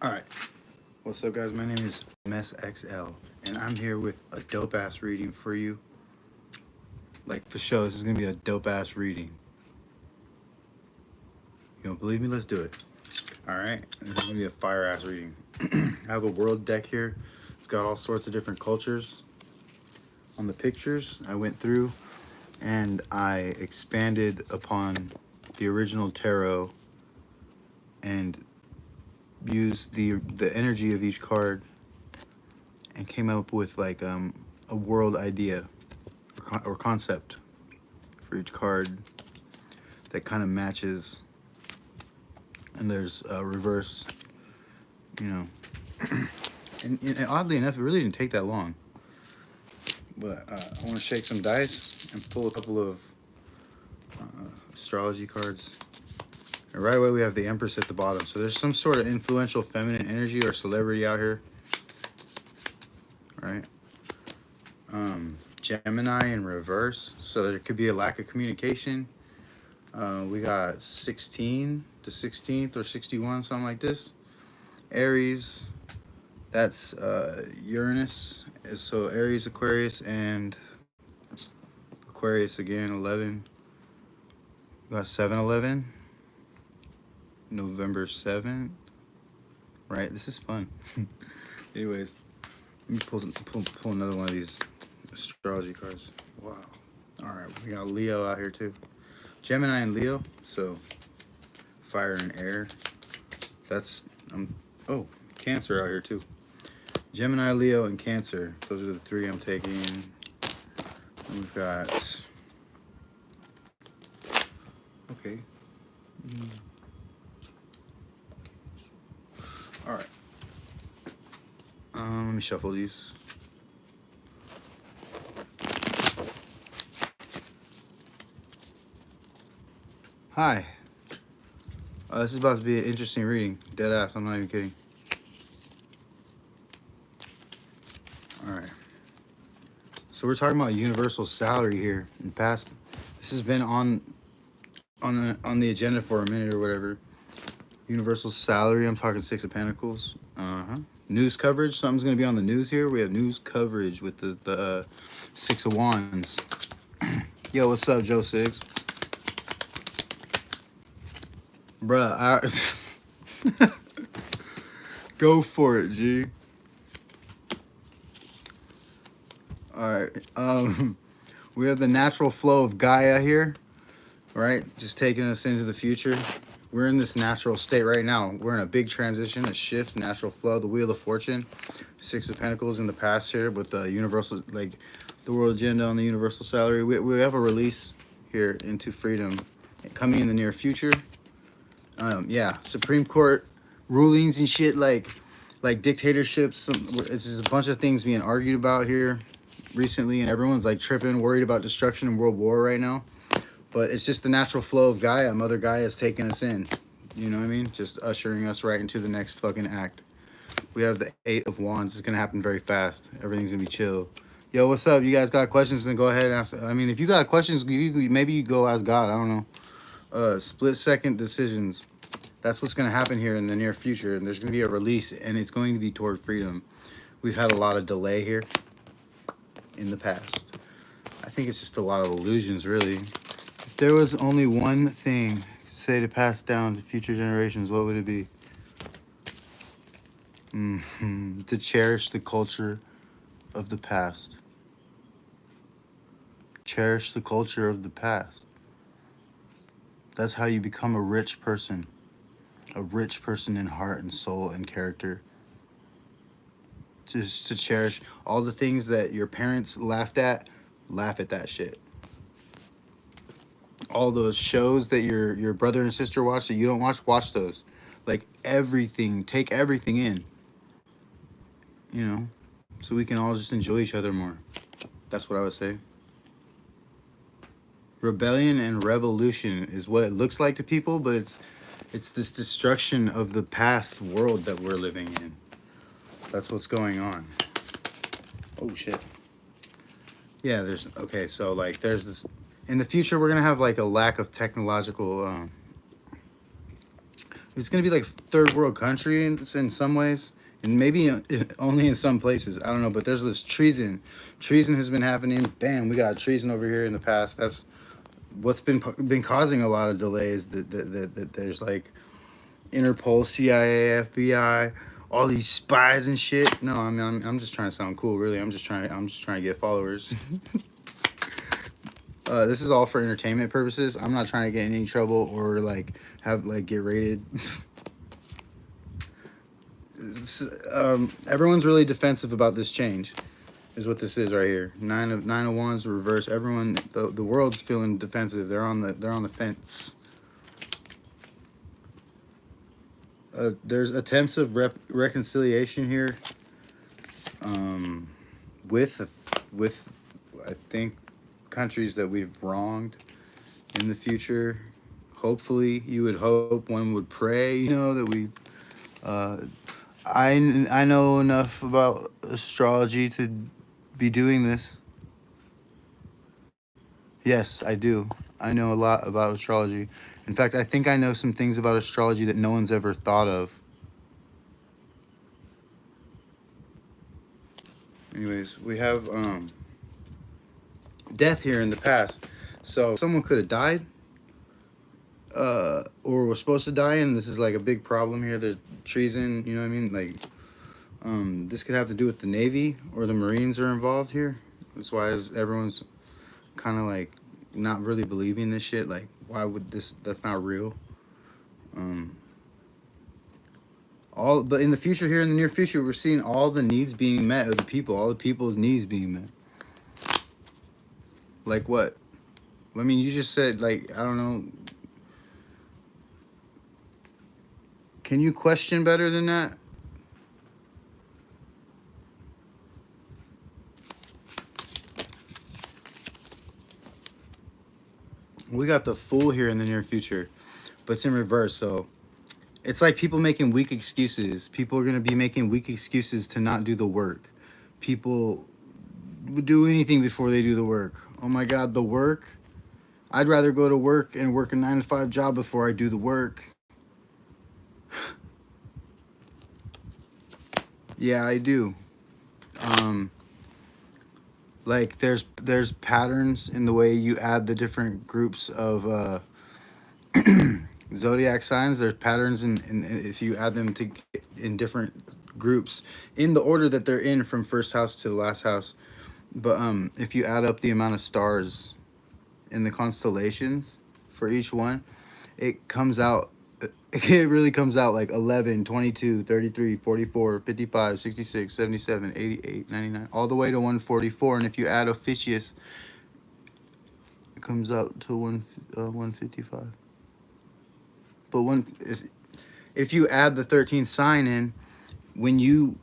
Alright, what's up guys? My name is MSXL and I'm here with a dope ass reading for you. Like for sure, this is gonna be a dope ass reading. You don't believe me? Let's do it. Alright, this is gonna be a fire ass reading. I have a world deck here. It's got all sorts of different cultures. On the pictures, I went through and I expanded upon the original tarot and used the energy of each card and came up with like a world idea or concept for each card that kind of matches. And there's a reverse, you know. and oddly enough, it really didn't take that long. But I want to shake some dice and pull a couple of astrology cards. And right away we have the Empress at the bottom. So there's some sort of influential feminine energy or celebrity out here. Right? Gemini in reverse. So there could be a lack of communication. We got 16, the 16th or 61, something like this. Aries, that's Uranus. So Aries, Aquarius, and Aquarius again, 11. We got 7-11. November 7th. Right? This is fun. Anyways, let me pull another one of these astrology cards. Wow. Alright, we got Leo out here too. Gemini and Leo, so fire and air. That's oh, Cancer out here too. Gemini, Leo, and Cancer. Those are the three I'm taking. And we've got okay. All right. Let me shuffle these. Hi. This is about to be an interesting reading. Dead ass, I'm not even kidding. Alright. So we're talking about universal salary here. In the past, this has been on the agenda for a minute or whatever. Universal salary, I'm talking Six of Pentacles. News coverage, something's going to be on the news here. We have news coverage with the Six of Wands. Yo, what's up, Joe Six? Bruh, go for it, G. Alright, we have the natural flow of Gaia here, right? Just taking us into the future. We're in this natural state right now. We're in a big transition, a shift, natural flow, the Wheel of Fortune. Six of Pentacles in the past here with the universal, like the world agenda on the universal salary. We have a release here into freedom coming in the near future. Yeah, Supreme Court rulings and shit, like dictatorships. It's just a bunch of things being argued about here recently, and everyone's like tripping, worried about destruction and world war right now. But it's just the natural flow of Gaia. Mother Gaia is taking us in. You know what I mean? Just ushering us right into the next fucking act. We have the Eight of Wands. It's going to happen very fast. Everything's going to be chill. Yo, what's up? You guys got questions? Then go ahead and ask. I mean, if you got questions, maybe you go ask God. I don't know. Split-second decisions. That's what's going to happen here in the near future. And there's going to be a release, and it's going to be toward freedom. We've had a lot of delay here in the past. I think it's just a lot of illusions, really. If there was only one thing, say, to pass down to future generations, what would it be? To cherish the culture of the past. Cherish the culture of the past. That's how you become a rich person. A rich person in heart and soul and character. Just to cherish all the things that your parents laughed at, laugh at that shit. All those shows that your brother and sister watch that you don't watch those. Like everything, take everything in. You know, so we can all just enjoy each other more. That's what I would say. Rebellion and revolution is what it looks like to people, but it's this destruction of the past world that we're living in. That's what's going on. Oh shit. Yeah, okay, so like there's this in the future we're gonna have like a lack of technological It's gonna be like third world country in some ways, and maybe only in some places. I don't know, but there's this treason. Treason has been happening. Bam, we got treason over here in the past. That's what's been causing a lot of delays. That there's like Interpol, CIA, FBI, all these spies and shit. No, I mean I'm just trying to sound cool. Really, I'm just trying to get followers. This is all for entertainment purposes. I'm not trying to get in any trouble or like have like get raided. Everyone's really defensive about this change, is what this is right here. Nine of wands reverse. Everyone, the world's feeling defensive. They're on the fence. There's attempts of reconciliation here. With I think countries that we've wronged in the future. Hopefully, you would hope, one would pray, that we. I know enough about astrology to be doing this. Yes, I do. I know a lot about astrology. In fact, I think I know some things about astrology that no one's ever thought of. Anyways, we have death here in the past. So someone could have died, or was supposed to die, and this is like a big problem here. There's treason, you know what I mean? Like, this could have to do with the Navy or the Marines are involved here. That's why everyone's kind of like not really believing this shit. Like, why would this? That's not real. But in the future, here in the near future, we're seeing all the needs being met of the people. All the people's needs being met. Like what? I mean, you just said, like, I don't know. Can you question better than that? We got the Fool here in the near future, but it's in reverse. So it's like people making weak excuses. People are going to be making weak excuses to not do the work. People would do anything before they do the work. Oh my God, the work. I'd rather go to work and work a 9-to-5 job before I do the work. Yeah, I do. Like there's patterns in the way you add the different groups of zodiac signs. There's patterns in if you add them to in different groups in the order that they're in from first house to the last house. But if you add up the amount of stars in the constellations for each one, it comes out. It really comes out like 11, 22, 33, 44, 55, 66, 77, 88, 99, all the way to 144. And if you add Officius, it comes out to 155. But if you add the 13th sign in, when you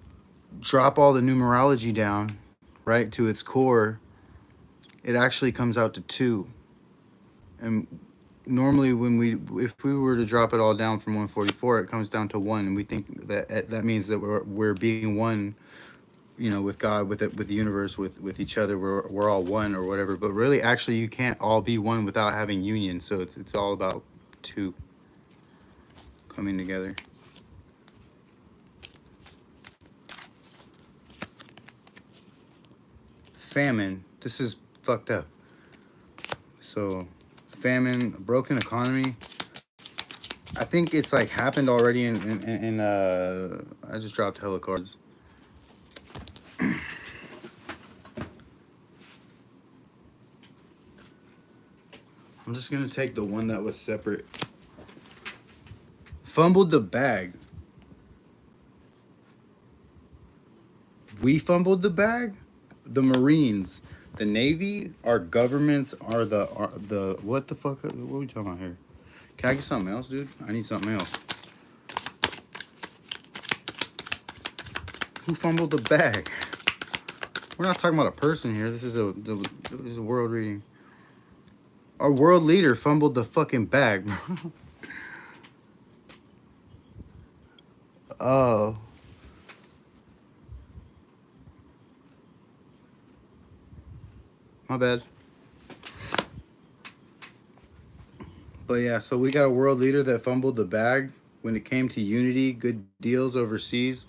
drop all the numerology down, right, to its core, it actually comes out to 2. And normally if we were to drop it all down from 144, it comes down to 1, and we think that means that we're being one, with God, with the universe, with each other. We're all one or whatever. But really, actually, you can't all be one without having union. So it's all about 2 coming together. Famine. This is fucked up. So famine, broken economy. I think it's like happened already in I just dropped hella cards. I'm just gonna take the one that was separate. Fumbled the bag. We fumbled the bag? The Marines, the Navy, our governments are the what the fuck? What are we talking about here? Can I get something else, dude? I need something else. Who fumbled the bag? We're not talking about a person here. This is a world reading. Our world leader fumbled the fucking bag. Oh. My bad. But yeah, so we got a world leader that fumbled the bag. When it came to unity, good deals overseas,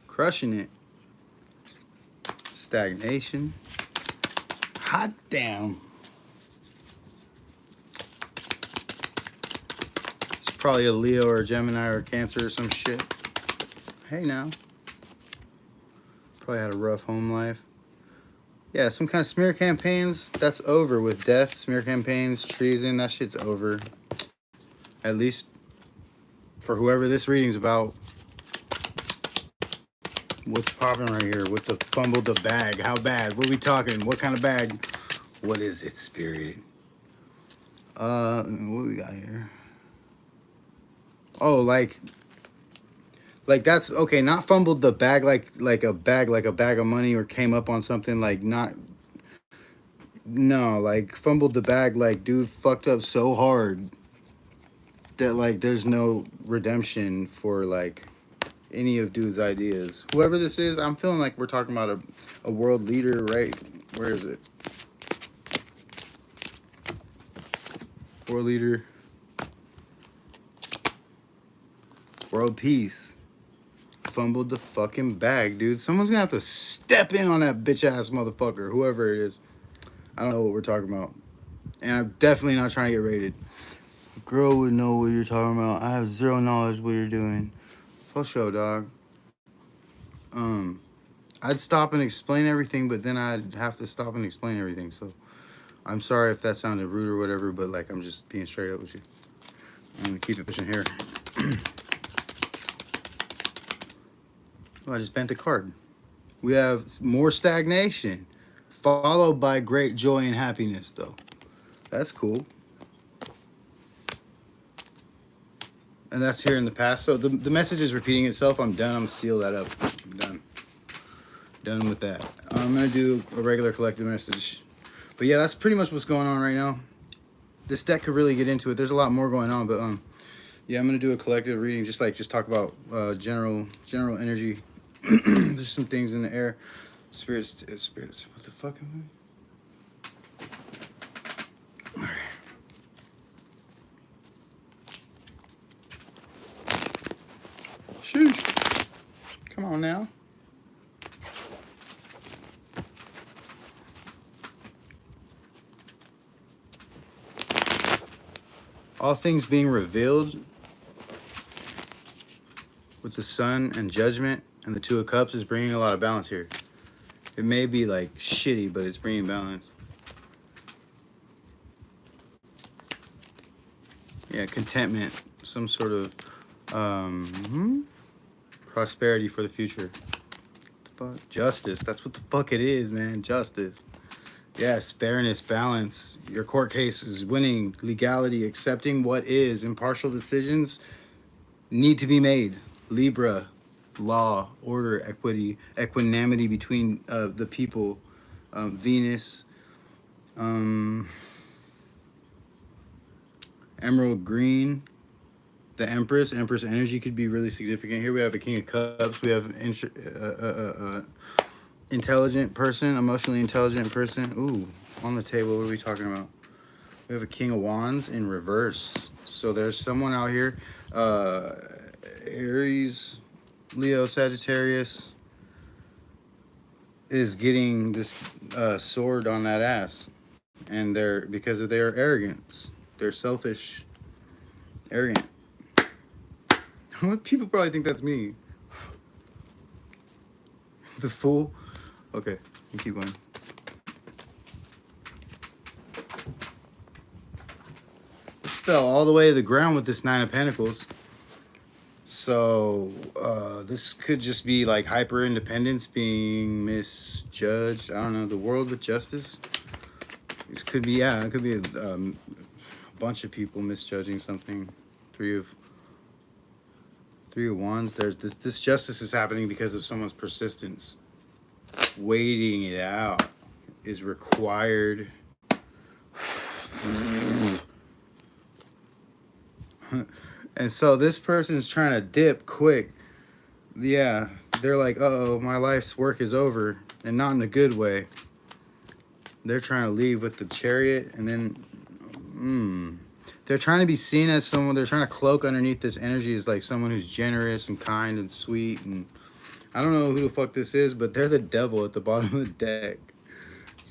crushing it. Stagnation. Hot damn. It's probably a Leo or a Gemini or a Cancer or some shit. Hey now. Probably had a rough home life. Yeah, some kind of smear campaigns, that's over with death. Smear campaigns, treason, that shit's over. At least for whoever this reading's about. What's popping right here? With the fumbled the bag? How bad? What are we talking? What kind of bag? What is it, spirit? What do we got here? Oh, like that's okay. Not fumbled the bag like a bag of money, or came up on something like not. No, like fumbled the bag like dude fucked up so hard that like there's no redemption for like any of dude's ideas. Whoever this is, I'm feeling like we're talking about a world leader, right? Where is it? World leader. World peace. Fumbled the fucking bag, dude. Someone's gonna have to step in on that bitch ass motherfucker, whoever it is. I don't know what we're talking about. And I'm definitely not trying to get rated. A girl would know what you're talking about. I have zero knowledge what you're doing. For sure, dog. I'd stop and explain everything, but then I'd have to stop and explain everything. So I'm sorry if that sounded rude or whatever, but like I'm just being straight up with you. I'm gonna keep it pushing here. Oh, I just bent the card. We have more stagnation, followed by great joy and happiness, though. That's cool. And that's here in the past. So the message is repeating itself. I'm done. I'm seal that up. I'm done. Done with that. I'm going to do a regular collective message. But yeah, that's pretty much what's going on right now. This deck could really get into it. There's a lot more going on, but yeah, I'm going to do a collective reading. Just talk about general energy. There's some things in the air. Spirits. What the fuck am I? All right. Sheesh. Come on now. All things being revealed with the sun and judgment and the Two of Cups is bringing a lot of balance here. It may be like shitty, but it's bringing balance. Yeah, contentment, some sort of prosperity for the future. What the fuck? Justice, that's what the fuck it is, man. Justice. Yes, fairness, balance. Your court case is winning. Legality, accepting what is. Impartial decisions need to be made. Libra, law, order, equity, equanimity between the people. Venus, emerald green, the Empress. Empress energy could be really significant. Here we have a King of Cups. We have intelligent person, emotionally intelligent person. Ooh, on the table, what are we talking about? We have a King of Wands in reverse. So there's someone out here, Aries, Leo, Sagittarius, is getting this sword on that ass. And because of their arrogance. They're selfish, arrogant. People probably think that's me. The Fool. Okay, you keep going. This fell all the way to the ground with this Nine of Pentacles. So this could just be like hyper independence being misjudged. I don't know. The world with justice. This could be, yeah, it could be a bunch of people misjudging something. Three of Wands. There's this justice is happening because of someone's persistence. Waiting it out is required. And so this person's trying to dip quick. Yeah, they're like, uh-oh, my life's work is over. And not in a good way. They're trying to leave with the Chariot. And then, they're trying to be seen as someone. They're trying to cloak underneath this energy as like someone who's generous and kind and sweet. And I don't know who the fuck this is, but they're the devil at the bottom of the deck.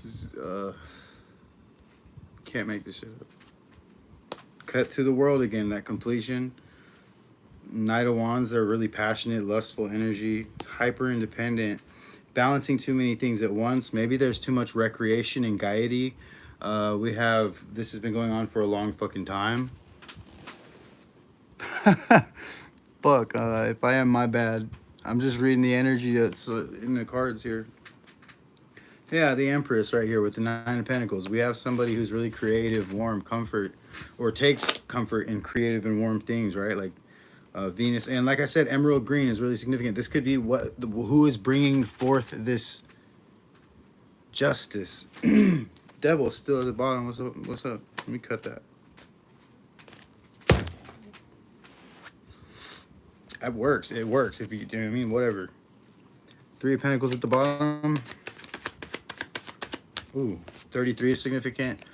Just can't make this shit up. Cut to the world again. That completion. Knight of Wands. They're really passionate, lustful energy, hyper independent, balancing too many things at once. Maybe there's too much recreation and gaiety. We have, this has been going on for a long fucking time. Fuck, if I am, my bad. I'm just reading the energy that's in the cards here. Yeah, the Empress right here with the Nine of Pentacles. We have somebody who's really creative, warm, comfort, or takes comfort in creative and warm things, right? Like Venus. And like I said, emerald green is really significant. This could be who is bringing forth this justice. Devil still at the bottom. What's up? What's up? Let me cut that. That works. It works if you do what I mean. Whatever. Three of Pentacles at the bottom. Ooh, 33 is significant.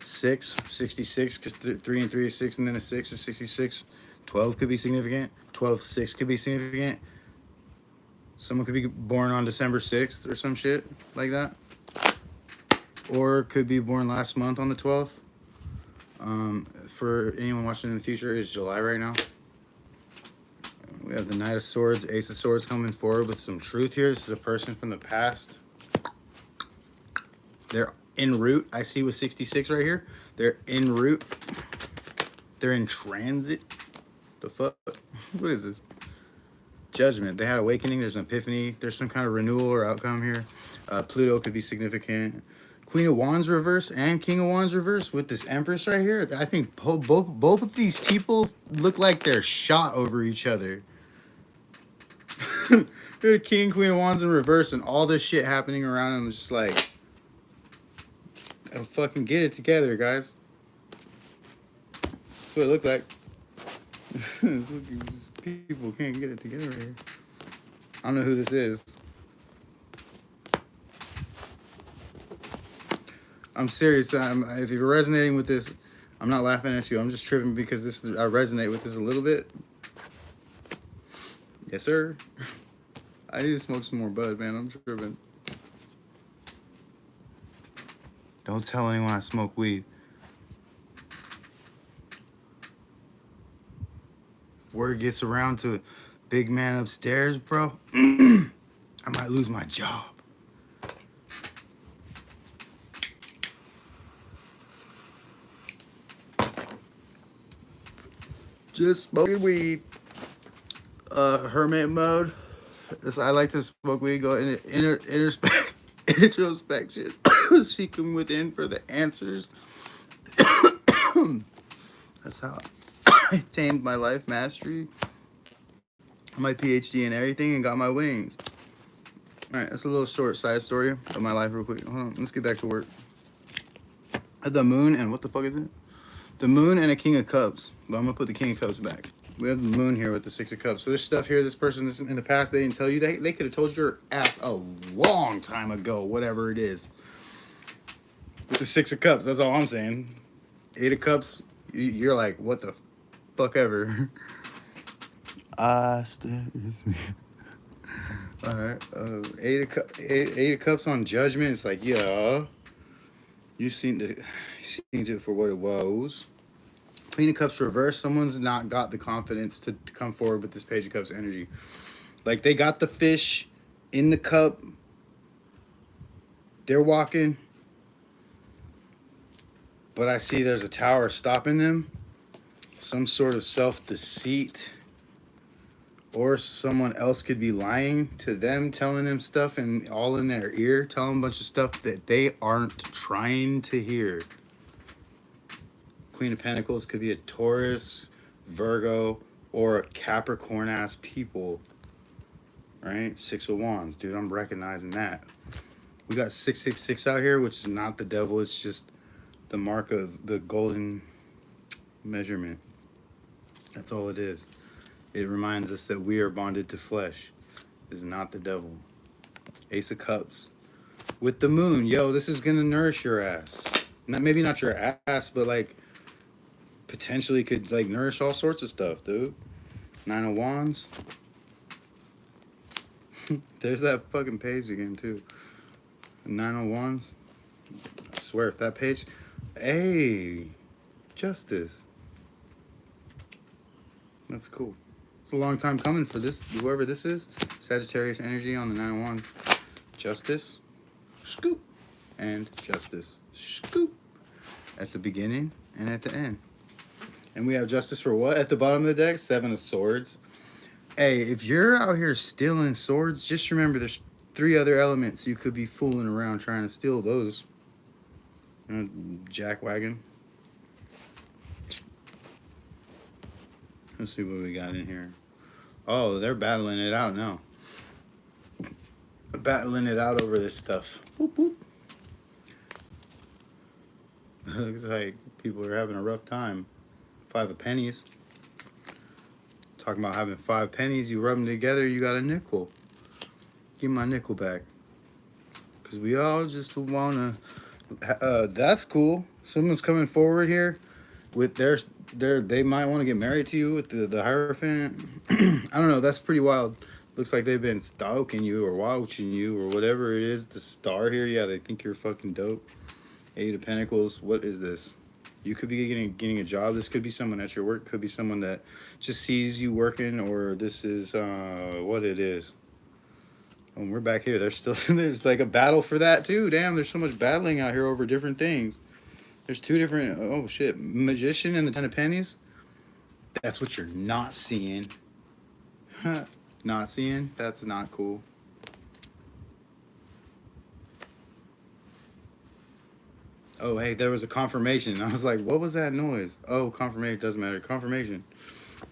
6, 66, because 3 and 3 is 6, and then a 6 is 66. 12 could be significant. 12, 6 could be significant. Someone could be born on December 6th or some shit like that. Or could be born last month on the 12th. For anyone watching in the future, it's July right now. We have the Knight of Swords, Ace of Swords coming forward with some truth here. This is a person from the past. They're en route. I see with 66 right here. They're en route. They're in transit. The fuck? What is this? Judgment. They had awakening. There's an epiphany. There's some kind of renewal or outcome here. Pluto could be significant. Queen of Wands reverse and King of Wands reverse with this Empress right here. I think both of these people look like they're shot over each other. King, Queen of Wands in reverse and all this shit happening around them is just like, fucking get it together, guys. That's what it looked like. These people can't get it together right here. I don't know who this is. I'm serious. If you're resonating with this, I'm not laughing at you. I'm just tripping because I resonate with this a little bit. Yes, sir. I need to smoke some more bud, man. I'm tripping. Don't tell anyone I smoke weed. Word gets around to big man upstairs, bro. I might lose my job. Just smoking weed. Hermit mode. I like to smoke weed. Go in introspection. Seeking within for the answers. That's how I tamed my life mastery. My PhD and everything and got my wings. Alright, that's a little short side story of my life real quick. Hold on, let's get back to work. The moon and what the fuck is it? The moon and a King of Cups. But I'm gonna put the King of Cups back. We have the moon here with the 6 of Cups. So there's stuff here. This person in the past, they didn't tell you. They could have told your ass a long time ago, whatever it is. With the 6 of Cups, that's all I'm saying. 8 of Cups, you're like, what the fuck ever. Alright. 8 of Cups on Judgment. It's like, yeah. You seen it for what it was. Queen of Cups reverse. Someone's not got the confidence to come forward with this Page of Cups energy. Like they got the fish in the cup. They're walking. But I see there's a tower stopping them. Some sort of self-deceit. Or someone else could be lying to them, telling them stuff and all in their ear, telling them a bunch of stuff that they aren't trying to hear. Queen of Pentacles could be a Taurus, Virgo, or a Capricorn-ass people. Right? 6 of Wands. Dude, I'm recognizing that. We got 666 out here, which is not the devil. It's just the mark of the golden measurement. That's all it is. It reminds us that we are bonded to flesh. It is not the devil. Ace of Cups. With the moon. Yo, this is going to nourish your ass. Maybe not your ass, but like potentially could like nourish all sorts of stuff, dude. Nine of Wands. There's that fucking page again too. Nine of Wands. I swear, if that page, hey, justice. That's cool. It's a long time coming for this. Whoever this is, Sagittarius energy on the Nine of Wands. Justice, scoop, and justice, scoop, at the beginning and at the end. And we have justice for what at the bottom of the deck? Seven of Swords. Hey, if you're out here stealing swords, just remember there's 3 other elements you could be fooling around trying to steal those. Jackwagon. Let's see what we got in here. Oh, they're battling it out now. Battling it out over this stuff. Whoop, whoop. Looks like people are having a rough time. 5 of pennies. Talking about having 5 pennies, you rub them together, you got a nickel. Give my nickel back. Because we all just want to... that's cool. Someone's coming forward here with they might want to get married to you with the Hierophant. I don't know, that's pretty wild. Looks like they've been stalking you or watching you or whatever it is. The star here, yeah, they think you're fucking dope. 8 of Pentacles, what is this? You could be getting a job. This could be someone at your work. Could be someone that just sees you working, or this is what it is. And we're back here. There's like a battle for that too. Damn, there's so much battling out here over different things. There's 2 different, oh shit, Magician and the 10 of Pennies. That's what you're not seeing. Not seeing? That's not cool. Oh, hey, there was a confirmation. I was like, what was that noise? Oh, confirmation. Doesn't matter. Confirmation.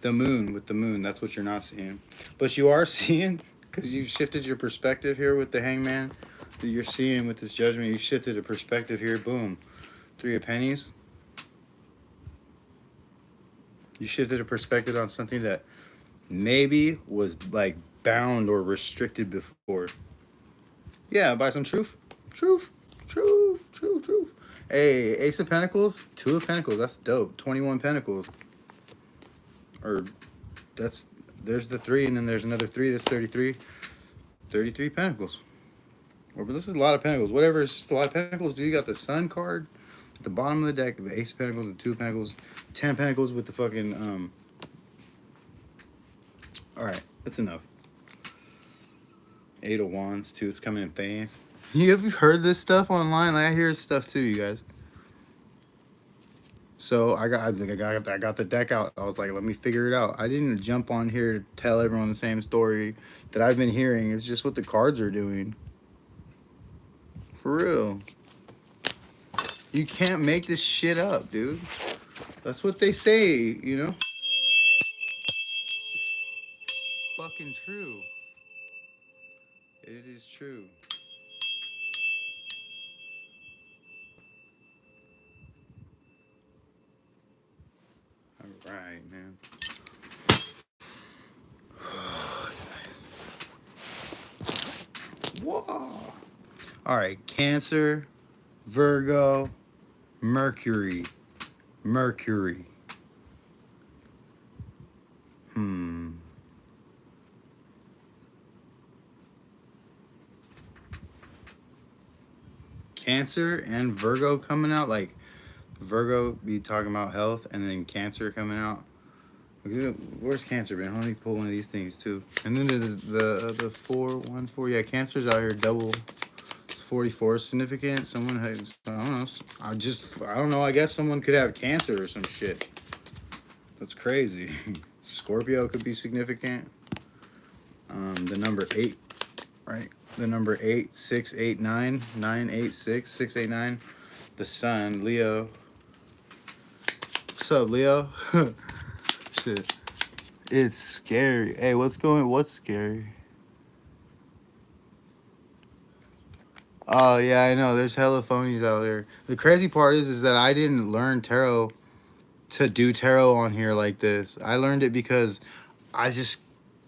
The moon, with the moon. That's what you're not seeing. But you are seeing, because you shifted your perspective here with the Hangman. That you're seeing with this Judgment. You shifted a perspective here. Boom. 3 of Pennies. You shifted a perspective on something that maybe was like bound or restricted before. Yeah, by some truth. Truth. Hey, Ace of Pentacles, 2 of Pentacles. That's dope. 21 Pentacles. Or there's the 3, and then there's another 3. That's 33. 33 Pentacles. Or but this is a lot of Pentacles. Whatever, it's just a lot of Pentacles. Do you got the Sun card at the bottom of the deck? The Ace of Pentacles, the 2 of Pentacles, 10 Pentacles with the fucking All right, that's enough. 8 of Wands too. It's coming in fast. You have heard this stuff online? Like, I hear stuff too, you guys. So I got the deck out. I was like, let me figure it out. I didn't jump on here to tell everyone the same story that I've been hearing. It's just what the cards are doing. For real. You can't make this shit up, dude. That's what they say, you know? It's fucking true. It is true. All right, man. That's nice. Whoa. All right, Cancer, Virgo, Mercury. Cancer and Virgo coming out, like Virgo be talking about health, and then Cancer coming out. Where's Cancer been? Let me pull one of these things too. And then the 414. Yeah, Cancer's out here double. 44 is significant. Someone has, I don't know. I don't know. I guess someone could have Cancer or some shit. That's crazy. Scorpio could be significant. The number 8, right? The number 8, 6, 8, 9, 9, 8, 6, 6, 8, 9. The Sun, Leo. What's up, Leo? Shit. It's scary. Hey, what's scary? Oh, yeah, I know. There's hella phonies out there. The crazy part is that I didn't learn tarot to do tarot on here like this. I learned it because I just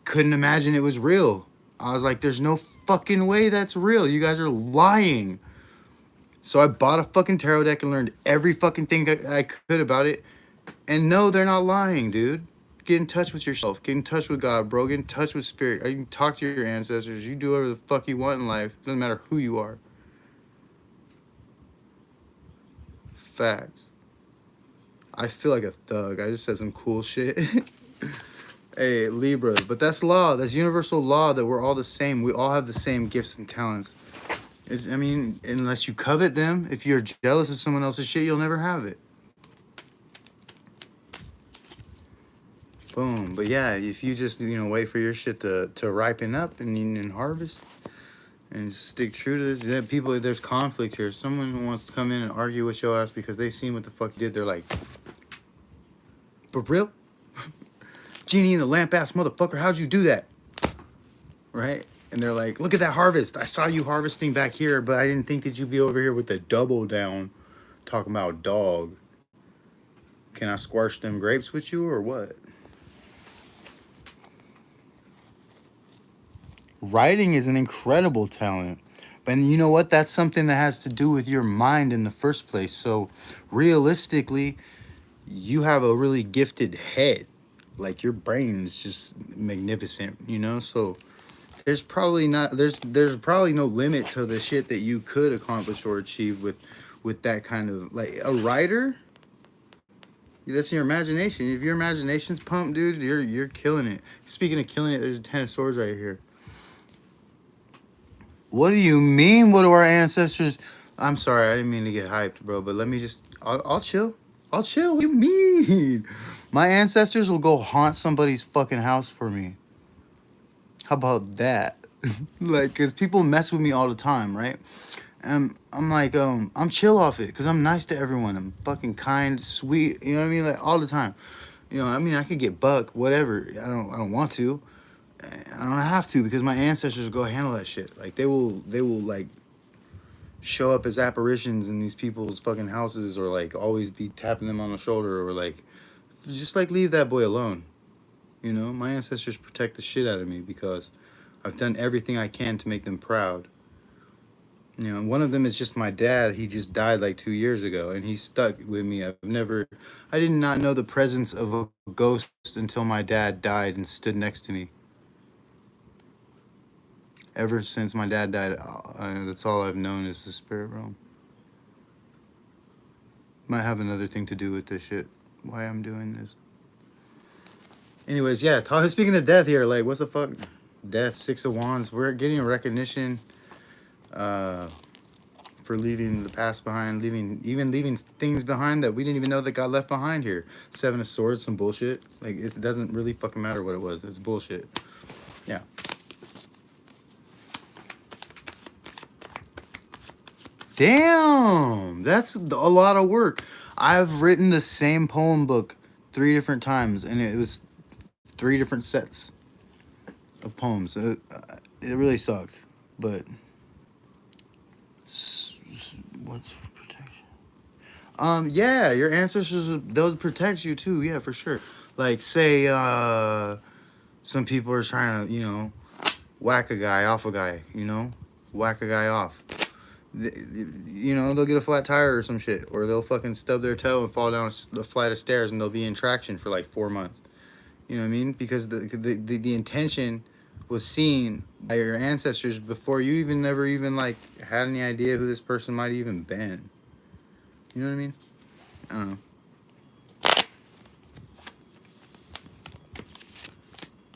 couldn't imagine it was real. I was like, there's no fucking way that's real. You guys are lying. So I bought a fucking tarot deck and learned every fucking thing I could about it. And no, they're not lying, dude. Get in touch with yourself. Get in touch with God, bro. Get in touch with spirit. You can talk to your ancestors. You do whatever the fuck you want in life. Doesn't matter who you are. Facts. I feel like a thug. I just said some cool shit. Hey, Libra. But that's law. That's universal law that we're all the same. We all have the same gifts and talents. I mean, unless you covet them, if you're jealous of someone else's shit, you'll never have it. Boom. But yeah, if you just, wait for your shit to ripen up and harvest and just stick true to this, people, there's conflict here. Someone who wants to come in and argue with your ass because they seen what the fuck you did, they're like, for real? Genie in the lamp ass motherfucker, how'd you do that? Right? And they're like, look at that harvest. I saw you harvesting back here, but I didn't think that you'd be over here with the double down talking about dog. Can I squash them grapes with you or what? Writing is an incredible talent. But you know what? That's something that has to do with your mind in the first place. So realistically, you have a really gifted head. Like your brain is just magnificent, So there's probably probably no limit to the shit that you could accomplish or achieve with that kind of, like, a writer. That's your imagination. If your imagination's pumped, dude, you're killing it. Speaking of killing it, there's a 10 of swords right here. What do you mean? What do our ancestors? I'm sorry, I didn't mean to get hyped, bro. But let me just. I'll chill. I'll chill. What do you mean? My ancestors will go haunt somebody's fucking house for me. How about that? Like, cause people mess with me all the time, right? I'm like, I'm chill off it, cause I'm nice to everyone. I'm fucking kind, sweet. You know what I mean? Like all the time. I mean, I could get buck, whatever. I don't want to. I don't have to, because my ancestors go handle that shit. Like they will like show up as apparitions in these people's fucking houses, or like always be tapping them on the shoulder, or like just like leave that boy alone. My ancestors protect the shit out of me because I've done everything I can to make them proud. One of them is just my dad. He just died like 2 years ago, and he stuck with me. I did not know the presence of a ghost until my dad died and stood next to me. Ever since my dad died, that's all I've known is the spirit realm. Might have another thing to do with this shit, why I'm doing this. Anyways, yeah, speaking of death here, like, what's the fuck? Death, Six of Wands. We're getting a recognition for leaving the past behind, leaving things behind that we didn't even know that got left behind here. Seven of Swords, some bullshit. Like, it doesn't really fucking matter what it was. It's bullshit. Yeah. Damn, that's a lot of work. I've written the same poem book 3 different times, and it was 3 different sets of poems. It really sucked, but what's protection? Yeah, your ancestors, they'll protect you too. Yeah, for sure. Like, say some people are trying to, whack a guy off a guy. Whack a guy off. They'll get a flat tire or some shit, or they'll fucking stub their toe and fall down a flight of stairs, and they'll be in traction for like 4 months. You know what I mean? Because the intention was seen by your ancestors before you never even like had any idea who this person might even been. You know what I mean? I don't know.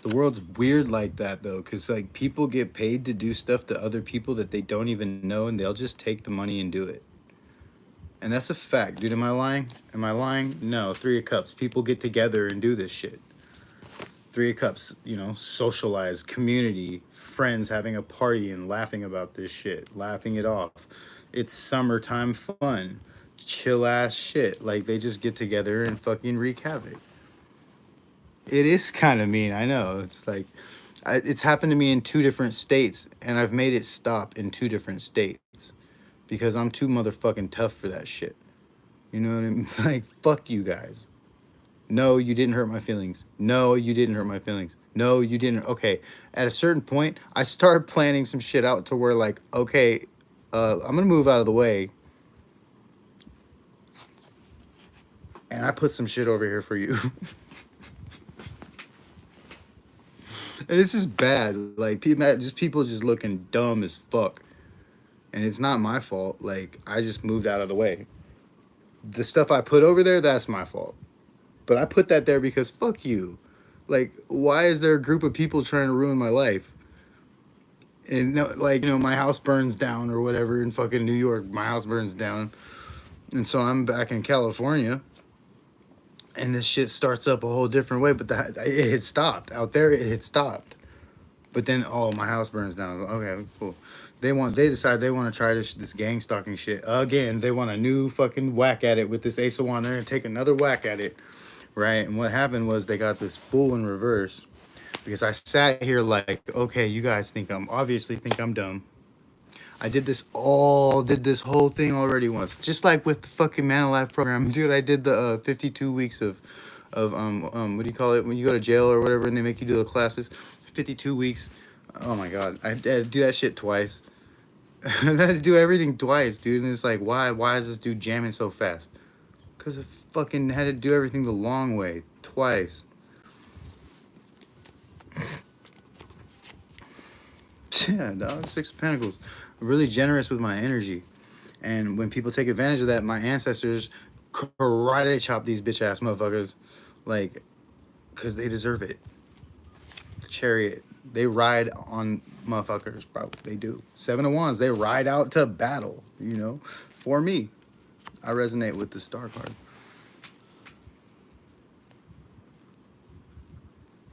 The world's weird like that, though, because like people get paid to do stuff to other people that they don't even know, and they'll just take the money and do it. And that's a fact, dude. Am I lying? Am I lying? No. 3 of Cups. People get together and do this shit. 3 of Cups, socialize, community, friends having a party and laughing about this shit, laughing it off. It's summertime fun, chill ass shit. Like, they just get together and fucking wreak havoc. It is kind of mean, I know. It's like, it's happened to me in 2 different states, and I've made it stop in 2 different states because I'm too motherfucking tough for that shit. You know what I mean? Like, fuck you guys. No, you didn't hurt my feelings. No, you didn't hurt my feelings. No, you didn't. Okay, at a certain point, I started planning some shit out to where, like, okay, I'm gonna move out of the way, And I put some shit over here for you. And it's just bad. Like people just looking dumb as fuck. And it's not my fault. Like I just moved out of the way. The stuff I put over there, that's my fault. But I put that there because fuck you. Like, why is there a group of people trying to ruin my life? And no, like, my house burns down or whatever in fucking New York. My house burns down. And so I'm back in California. And this shit starts up a whole different way. But it had stopped. Out there, it had stopped. But then, oh, my house burns down. Okay, cool. They decide they want to try this gang stalking shit again. They want a new fucking whack at it with this Ace of One. They're gonna take another whack at it, right? And what happened was they got this fool in reverse because I sat here like, okay, you guys obviously think I'm dumb. I did this whole thing already once, just like with the fucking Man Alive program, dude. I did the 52 weeks of what do you call it when you go to jail or whatever, and they make you do the classes. 52 weeks. Oh my god, I had to do that shit twice. I had to do everything twice, dude. And it's like, why is this dude jamming so fast? Because I fucking had to do everything the long way twice. Yeah, dog. Six of Pentacles. Really generous with my energy. And when people take advantage of that, my ancestors karate chop these bitch ass motherfuckers. Like, because they deserve it. The Chariot. They ride on motherfuckers, bro. They do. Seven of Wands. They ride out to battle, for me. I resonate with the Star card.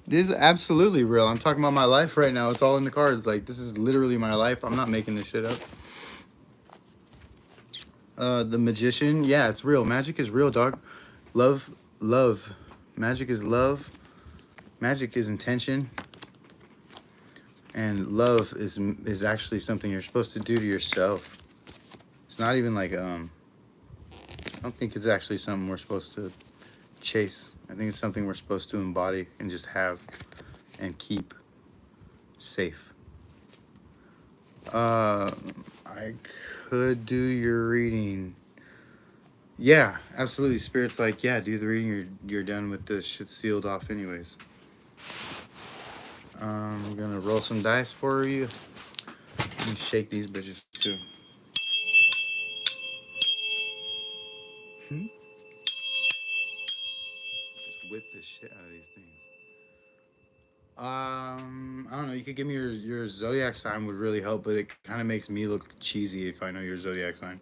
This is absolutely real. I'm talking about my life right now. It's all in the cards. Like, this is literally my life. I'm not making this shit up. The Magician. Yeah, it's real. Magic is real, dog. Love. Magic is love. Magic is intention. And love is actually something you're supposed to do to yourself. It's not even like, I don't think it's actually something we're supposed to chase. I think it's something we're supposed to embody and just have and keep safe. I could do your reading. Yeah, absolutely. Spirit's like, yeah, do the reading. You're done with this shit sealed off anyways. I'm gonna roll some dice for you. Let me shake these bitches too. Just whip the shit out of these things. I don't know. You could give me your zodiac sign would really help, but it kind of makes me look cheesy if I know your zodiac sign.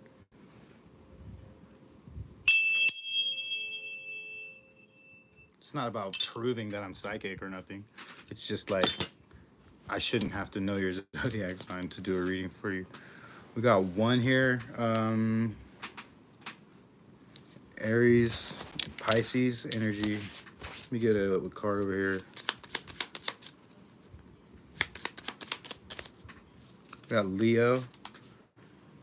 It's not about proving that I'm psychic or nothing. It's just like I shouldn't have to know your zodiac sign to do a reading for you. We got one here. Aries, Pisces energy. Let me get a card over here. We got Leo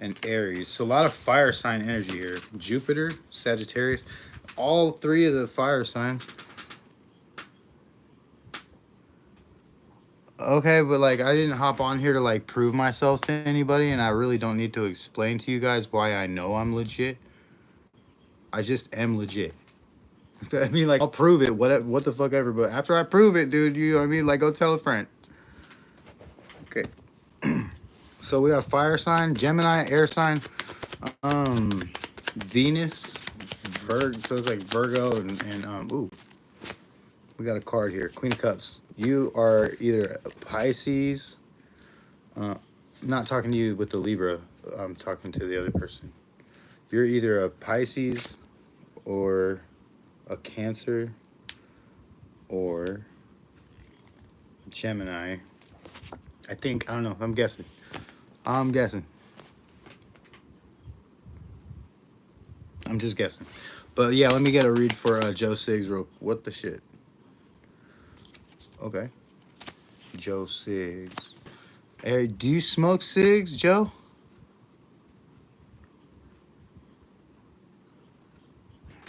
and Aries. So a lot of fire sign energy here. Jupiter, Sagittarius, all three of the fire signs. Okay, but like I didn't hop on here to like prove myself to anybody, and I really don't need to explain to you guys why I know I'm legit. I just am legit. I mean, like I'll prove it, what the fuck ever. But after I prove it, dude, you know what I mean? Like go tell a friend. Okay. So we have fire sign, Gemini, air sign, Venus, Virgo. So it's like Virgo and ooh, we got a card here, Queen of Cups. You are either a Pisces. I'm not talking to you with the Libra. I'm talking to the other person. You're either a Pisces or a Cancer or Gemini. I don't know. I'm guessing. I'm just guessing. But yeah, let me get a read for Joe Siggs real. What the shit? Okay. Joe Siggs. Hey, do you smoke cigs, Joe?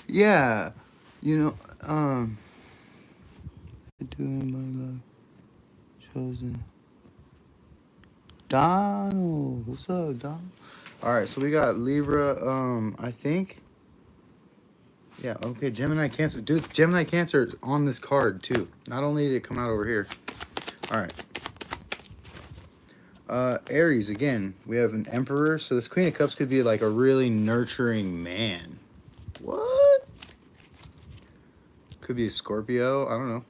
Yeah. Doing my love. Chosen. Donald. What's up, Donald? Alright, so we got Libra, I think. Yeah, okay, Gemini Cancer. Dude, Gemini Cancer is on this card, too. Not only did it come out over here. All right. Aries, again, we have an Emperor. So this Queen of Cups could be like a really nurturing man. What? Could be a Scorpio. I don't know.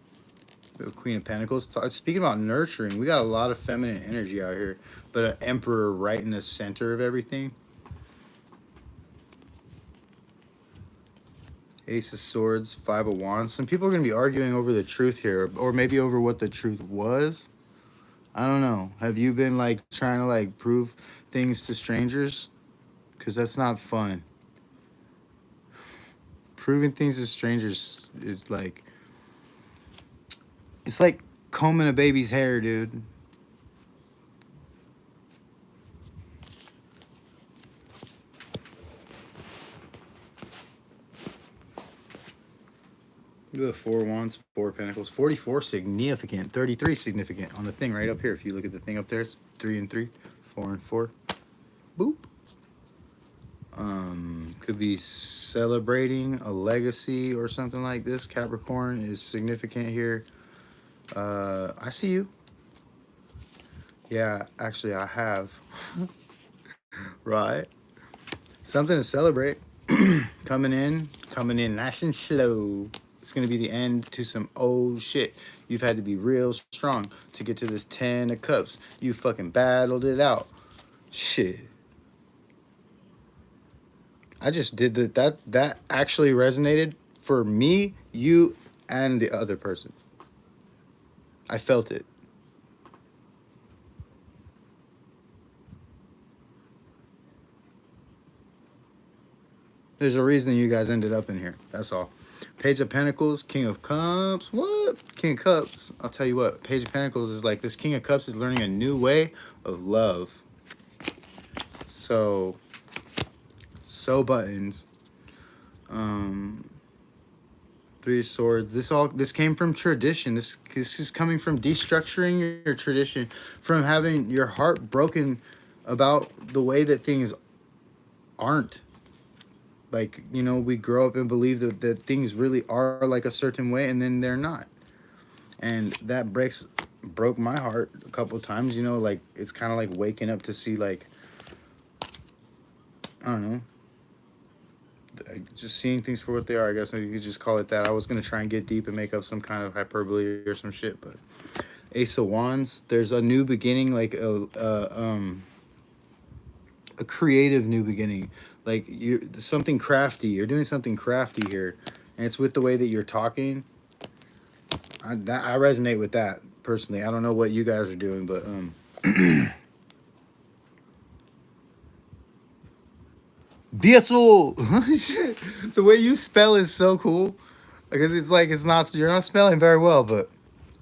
The Queen of Pentacles. Speaking about nurturing, we got a lot of feminine energy out here. But an Emperor right in the center of everything. Ace of Swords, Five of Wands. Some people are going to be arguing over the truth here. Or maybe over what the truth was. I don't know. Have you been like trying to like prove things to strangers? Because that's not fun. Proving things to strangers is like, it's like combing a baby's hair, dude. You have 4 Wands, 4 Pentacles, 44 significant, 33 significant on the thing right up here. If you look at the thing up there, it's 3 and 3, 4 and 4. Boop. Could be celebrating a legacy or something like this. Capricorn is significant here. I see you. Yeah, actually, I have. Right. Something to celebrate. coming in nice and slow. It's going to be the end to some old shit. You've had to be real strong to get to this 10 of cups. You fucking battled it out. Shit. I just did that actually resonated for me, you, and the other person. I felt it. There's a reason you guys ended up in here. That's all. Page of Pentacles, King of Cups. What? King of Cups. I'll tell you what. Page of Pentacles is like this King of Cups is learning a new way of love. So buttons. 3 of Swords. This came from tradition. This is coming from destructuring your tradition, from having your heart broken about the way that things aren't. Like, you know, we grow up and believe that things really are like a certain way, and then they're not. And that broke my heart a couple of times, you know, like, it's kind of like waking up to see, like, I don't know, just seeing things for what they are. I guess you could just call it that. I was going to try and get deep and make up some kind of hyperbole or some shit, but Ace of Wands, there's a new beginning, like a creative new beginning. Like you're something crafty. You're doing something crafty here, and it's with the way that you're talking. I resonate with that personally. I don't know what you guys are doing, but Vieso. The way you spell is so cool because it's like it's not you're not spelling very well, but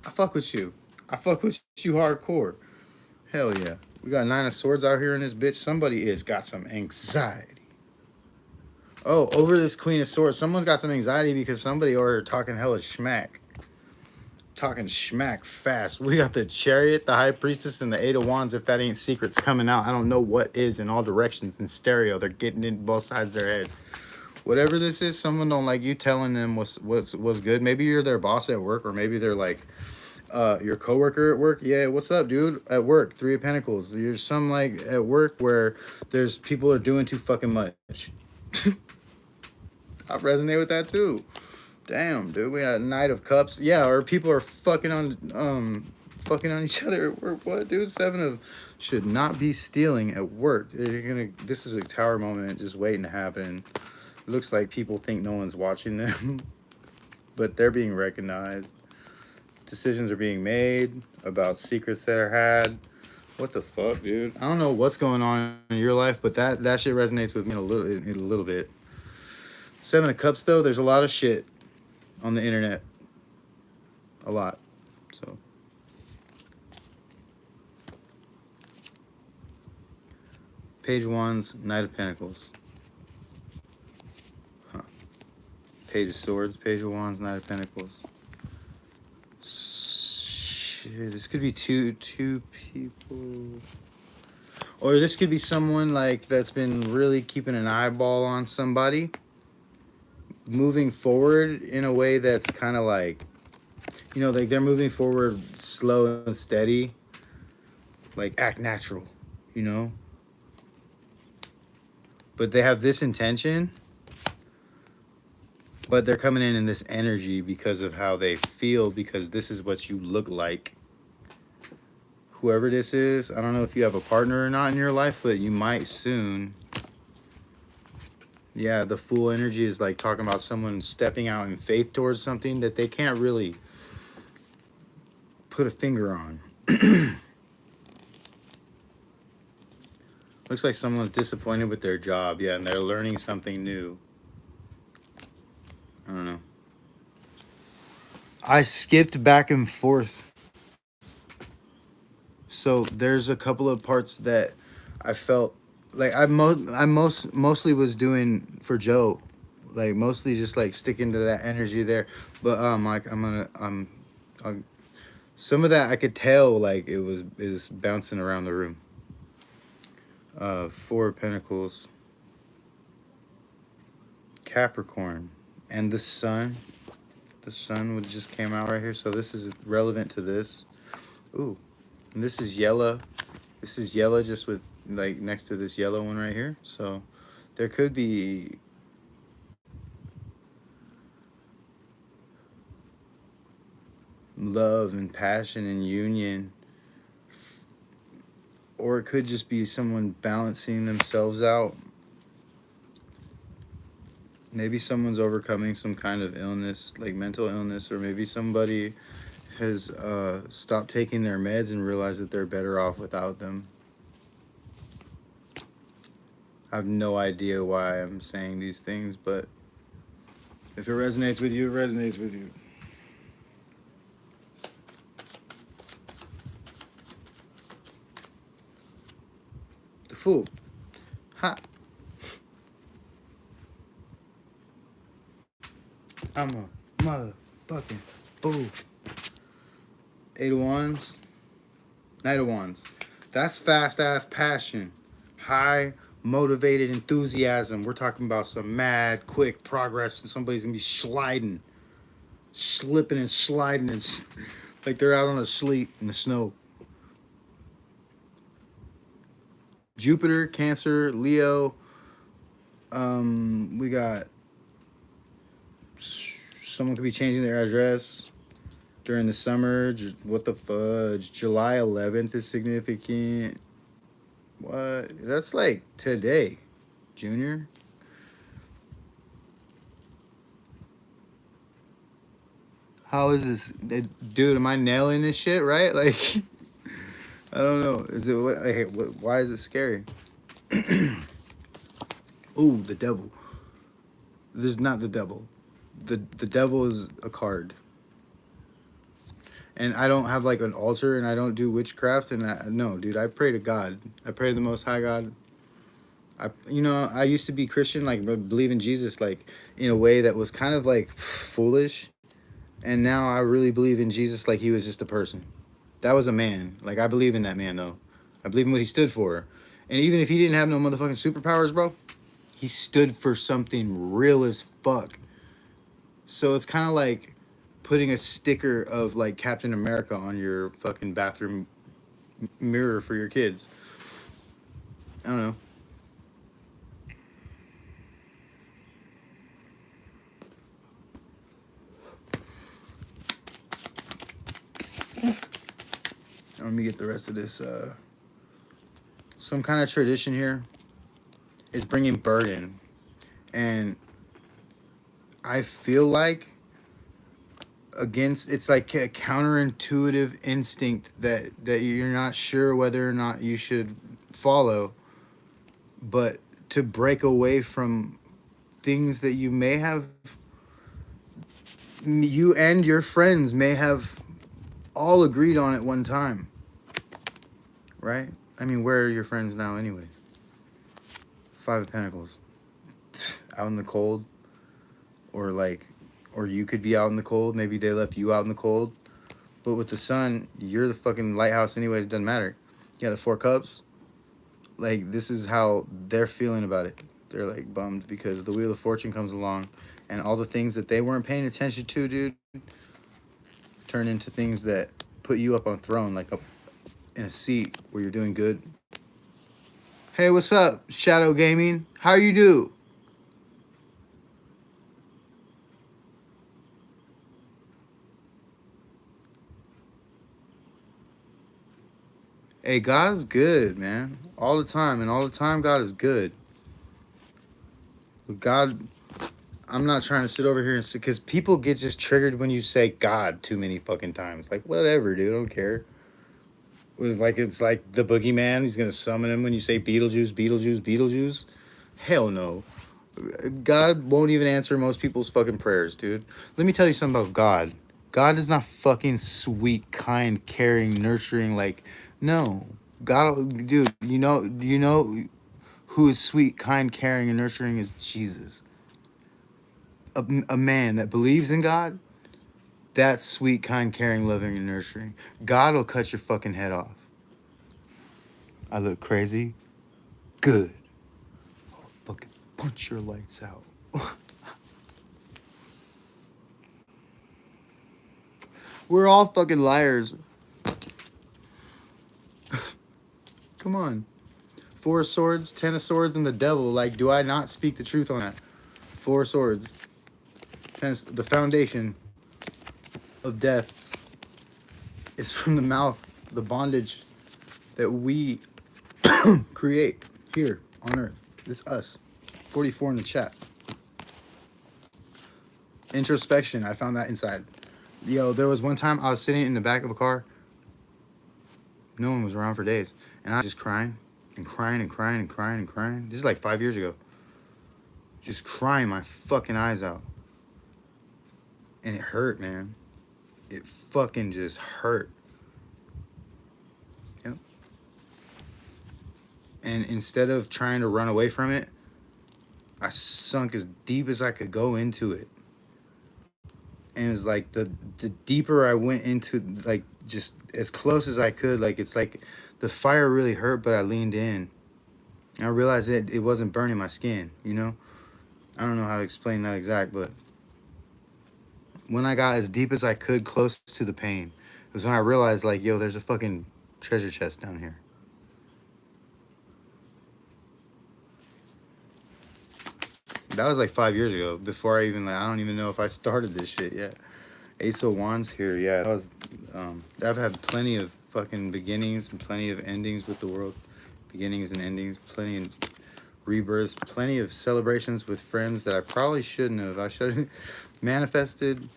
I fuck with you. I fuck with you hardcore. Hell yeah. We got 9 of Swords out here in this bitch. Somebody is got some anxiety. Oh, over this Queen of Swords. Someone's got some anxiety because somebody over here talking hella schmack. Talking schmack fast. We got the Chariot, the High Priestess, and the 8 of Wands. If that ain't secrets coming out, I don't know what is in all directions in stereo. They're getting in both sides of their head. Whatever this is, someone don't like you telling them what's good. Maybe you're their boss at work, or maybe they're like your coworker at work. Yeah, what's up, dude? At work, 3 of Pentacles. There's some like at work where there's people are doing too fucking much. I resonate with that too. Damn, dude, we got Knight of Cups. Yeah, or people are fucking on each other at work. What, dude? 7 of should not be stealing at work. This is a tower moment just waiting to happen. It looks like people think no one's watching them, but they're being recognized. Decisions are being made about secrets that are had. What the fuck, dude? I don't know what's going on in your life, but that shit resonates with me a little bit. 7 of Cups, though, there's a lot of shit on the internet. A lot. So. Page of Wands, Knight of Pentacles. Huh. Page of Swords, Page of Wands, Knight of Pentacles. Shit, this could be two people. Or this could be someone like that's been really keeping an eyeball on somebody. moving forward in a way that's kind of like, you know, like they're moving forward slow and steady, like act natural, you know? But they have this intention, but they're coming in this energy because of how they feel, because this is what you look like. Whoever this is, I don't know if you have a partner or not in your life, but you might soon. Yeah, the Fool energy is like talking about someone stepping out in faith towards something that they can't really put a finger on. Looks like someone's disappointed with their job, yeah, and they're learning something new. I don't know. I skipped back and forth. So there's a couple of parts that I felt like mostly was doing for Joe, like mostly just like sticking to that energy there. But like I'll, some of that I could tell like it is bouncing around the room. Four of Pentacles, Capricorn, and the Sun. The Sun would just came out right here, so this is relevant to this. Ooh, and this is yellow. This is yellow just with like next to this yellow one right here. So there could be love and passion and union, or it could just be someone balancing themselves out. Maybe someone's overcoming some kind of illness, like mental illness, or maybe somebody has stopped taking their meds and realized that they're better off without them. I have no idea why I'm saying these things, but if it resonates with you, it resonates with you. The Fool. Ha. I'm a motherfucking fool. Eight of Wands. Knight of Wands. That's fast ass passion. High motivated enthusiasm. We're talking about some mad quick progress, and somebody's gonna be sliding, slipping and sliding, and like they're out on a sleet in the snow. Jupiter, Cancer, Leo. We got someone could be changing their address during the summer. What the fudge? July 11th is significant. What? That's like today, Junior. How is this, dude? Am I nailing this shit right? Like, I don't know. Is it like, why is it scary? Ooh, the devil. This is not the devil. The devil is a card. And I don't have like an altar, and I don't do witchcraft, and no, dude, I pray to God. I pray to the Most High God. I used to be Christian, like believe in Jesus, like in a way that was kind of like foolish, and now I really believe in Jesus, like he was just a person. That was a man. Like I believe in that man though. I believe in what he stood for, and even if he didn't have no motherfucking superpowers, bro, he stood for something real as fuck. So it's kind of like putting a sticker of like Captain America on your fucking bathroom mirror for your kids. I don't know. Let me get the rest of this. Some kind of tradition here is bringing burden, and I feel like it's like a counterintuitive instinct that you're not sure whether or not you should follow, but to break away from things that you and your friends may have all agreed on at one time, right? I mean, where are your friends now anyways? Five of Pentacles. Out in the cold, or you could be out in the cold. Maybe they left you out in the cold. But with the Sun, you're the fucking lighthouse anyways. Doesn't matter. Yeah, the Four Cups. Like, this is how they're feeling about it. They're like bummed because the Wheel of Fortune comes along, And all the things that they weren't paying attention to, dude, turn into things that put you up on a throne, like up in a seat where you're doing good. Hey, what's up, Shadow Gaming? How you do? Hey, God's good, man. All the time, and all the time, God is good. God, I'm not trying to sit over here and sit, because people get just triggered when you say God too many fucking times. Like, whatever, dude. I don't care. Like, it's like the boogeyman. He's gonna summon him when you say Beetlejuice, Beetlejuice, Beetlejuice. Hell no. God won't even answer most people's fucking prayers, dude. Let me tell you something about God. God is not fucking sweet, kind, caring, nurturing. Like, no. God, dude, you know who is sweet, kind, caring, and nurturing is Jesus. A man that believes in God, that's sweet, kind, caring, loving, and nurturing. God will cut your fucking head off. I look crazy? Good. Fucking punch your lights out. We're all fucking liars. Come on. 4 swords, 10 of swords, and the devil. Like, do I not speak the truth on that? 4 swords. The foundation of death is from the mouth, the bondage that we create here on earth. It's us. 44 in the chat. Introspection. I found that inside. Yo, there was one time I was sitting in the back of a car. No one was around for days. And I was just crying and crying and crying and crying and crying. This is like 5 years ago. Just crying my fucking eyes out. And it hurt, man. It fucking just hurt. Yep. And instead of trying to run away from it, I sunk as deep as I could go into it. And it's like the deeper I went into, like, just as close as I could, like, it's like the fire really hurt, but I leaned in. And I realized that it wasn't burning my skin, you know? I don't know how to explain that exact, but when I got as deep as I could close to the pain, it was when I realized, like, yo, there's a fucking treasure chest down here. That was like 5 years ago, before I even, like, I don't even know if I started this shit yet. Ace of Wands here, yeah. That was, I've had plenty of fucking beginnings and plenty of endings with the world. Beginnings and endings, plenty of rebirths, plenty of celebrations with friends that I probably shouldn't have. I should have manifested.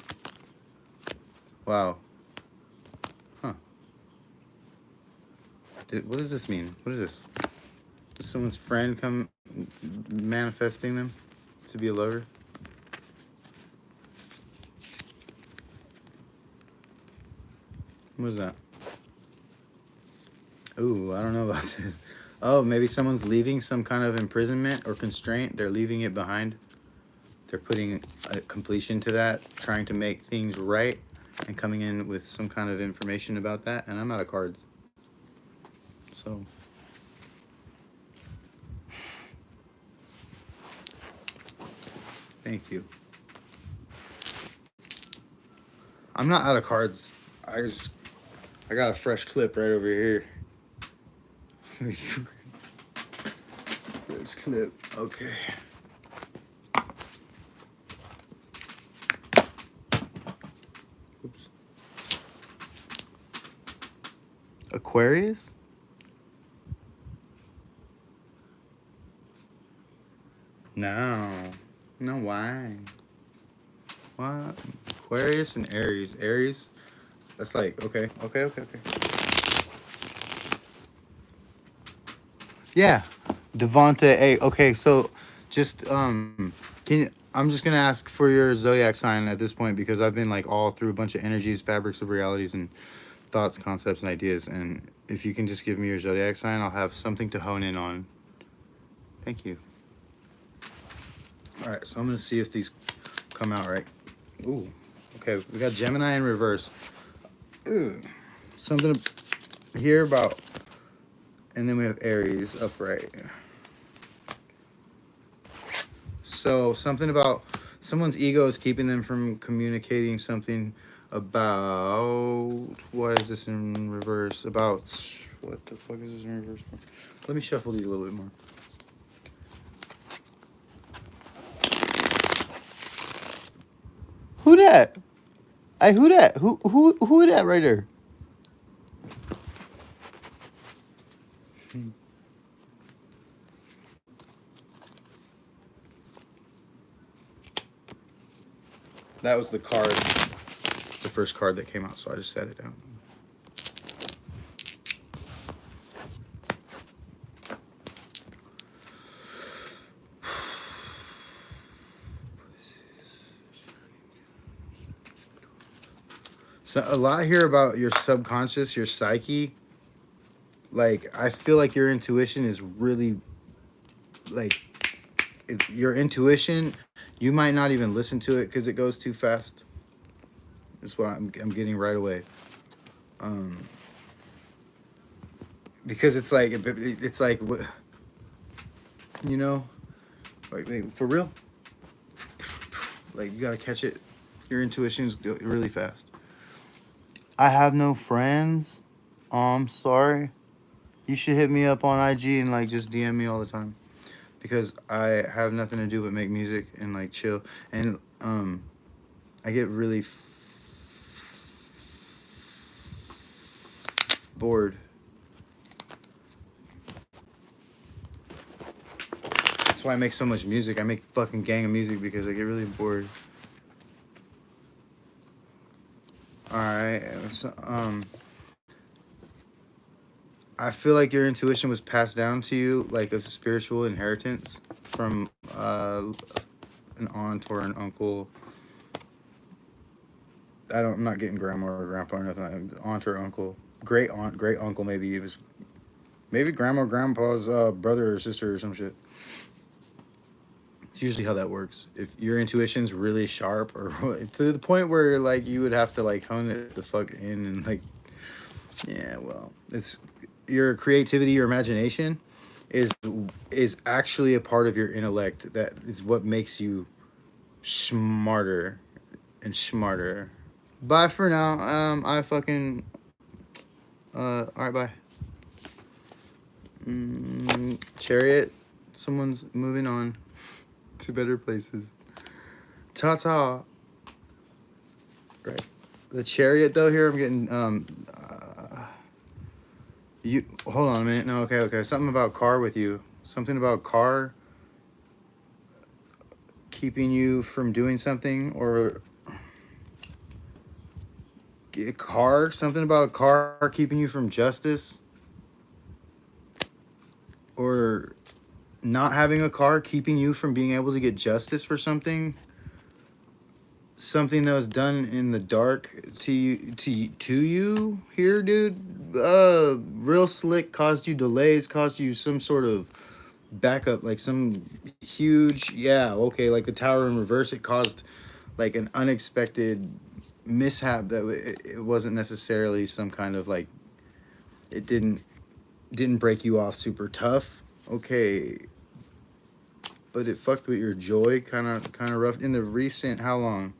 Wow. Huh. What does this mean? What is this? Does someone's friend come manifesting them to be a lover? What is that? Ooh, I don't know about this. Oh, maybe someone's leaving some kind of imprisonment or constraint. They're leaving it behind. They're putting a completion to that, trying to make things right, and coming in with some kind of information about that. And I'm out of cards. So. Thank you. I'm not out of cards. I got a fresh clip right over here. Fresh clip. Okay. Oops. Aquarius? No. No, why? What? Aquarius and Aries. Aries? That's like, okay. Yeah. Devonta A. Okay, so just I'm just gonna ask for your zodiac sign at this point, because I've been like all through a bunch of energies, fabrics of realities, and thoughts, concepts, and ideas. And if you can just give me your zodiac sign, I'll have something to hone in on. Thank you. All right, so I'm gonna see if these come out right. Ooh, okay. We got Gemini in reverse. Ooh, something here about, and then we have Aries upright. So something about Someone's ego is keeping them from communicating something about, why is this in reverse? About, what the fuck is this in reverse for? Let me shuffle these a little bit more. Who that? Who that? Who that right there? That was the card, the first card that came out, so I just set it down. So a lot here about your subconscious, your psyche. Like, I feel like your intuition is really, like, your intuition, you might not even listen to it because it goes too fast. That's what I'm getting right away. Because it's like, you know, like, for real, like, you gotta catch it. Your intuition's really fast. I have no friends. Oh, I'm sorry. You should hit me up on IG and like just DM me all the time, because I have nothing to do but make music and like chill. And I get really bored. That's why I make so much music. I make fucking gang of music because I get really bored. Alright, so, I feel like your intuition was passed down to you like a spiritual inheritance from an aunt or an uncle. I'm not getting grandma or grandpa or nothing. Aunt or uncle, great aunt, great uncle. Maybe it was, maybe grandma or grandpa's brother or sister or some shit. It's usually how that works. If your intuition's really sharp, or to the point where like you would have to like hone it the fuck in and like, yeah, well, it's your creativity, your imagination is actually a part of your intellect. That is what makes you smarter and smarter. Bye for now. I fucking all right, bye. Chariot, someone's moving on to better places. Ta ta. Right. The Chariot though, here I'm getting you hold on a minute. No, okay. Something about car with you. Something about car keeping you from doing something, or car, something about car keeping you from justice, or not having a car keeping you from being able to get justice for something that was done in the dark to you here, dude. Real slick, caused you delays, caused you some sort of backup, like some huge, yeah, okay, like the tower in reverse. It caused like an unexpected mishap that it wasn't necessarily some kind of like, it didn't break you off super tough, okay, but it fucked with your joy kind of rough in the recent, how long,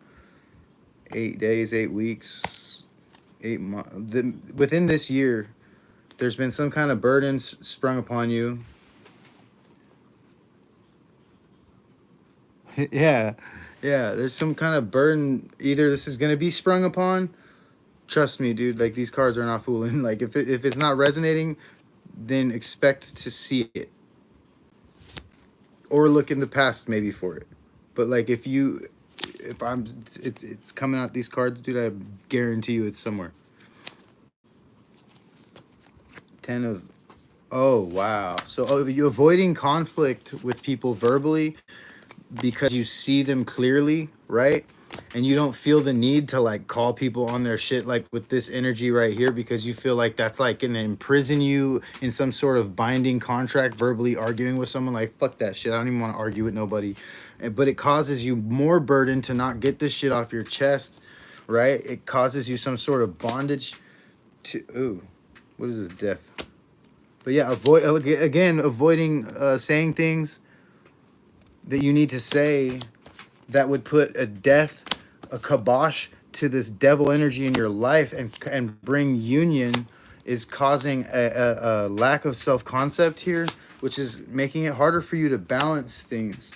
8 days, 8 weeks, 8 months, within this year. There's been some kind of burden sprung upon you. Yeah, there's some kind of burden. Either this is gonna be sprung upon. Trust me, dude. Like, these cards are not fooling. Like, if it's not resonating, then expect to see it, or look in the past maybe for it. But like, if it's coming out these cards, dude, I guarantee you it's somewhere. 10 of, oh wow. So you avoiding conflict with people verbally because you see them clearly, right? And you don't feel the need to like call people on their shit, like with this energy right here, because you feel like that's like gonna imprison you in some sort of binding contract, verbally arguing with someone. Like, fuck that shit, I don't even want to argue with nobody. But it causes you more burden to not get this shit off your chest, right? It causes you some sort of bondage to, ooh, what is this, death? But yeah, avoiding saying things that you need to say that would put a kibosh to this devil energy in your life and bring union is causing a lack of self-concept here, which is making it harder for you to balance things.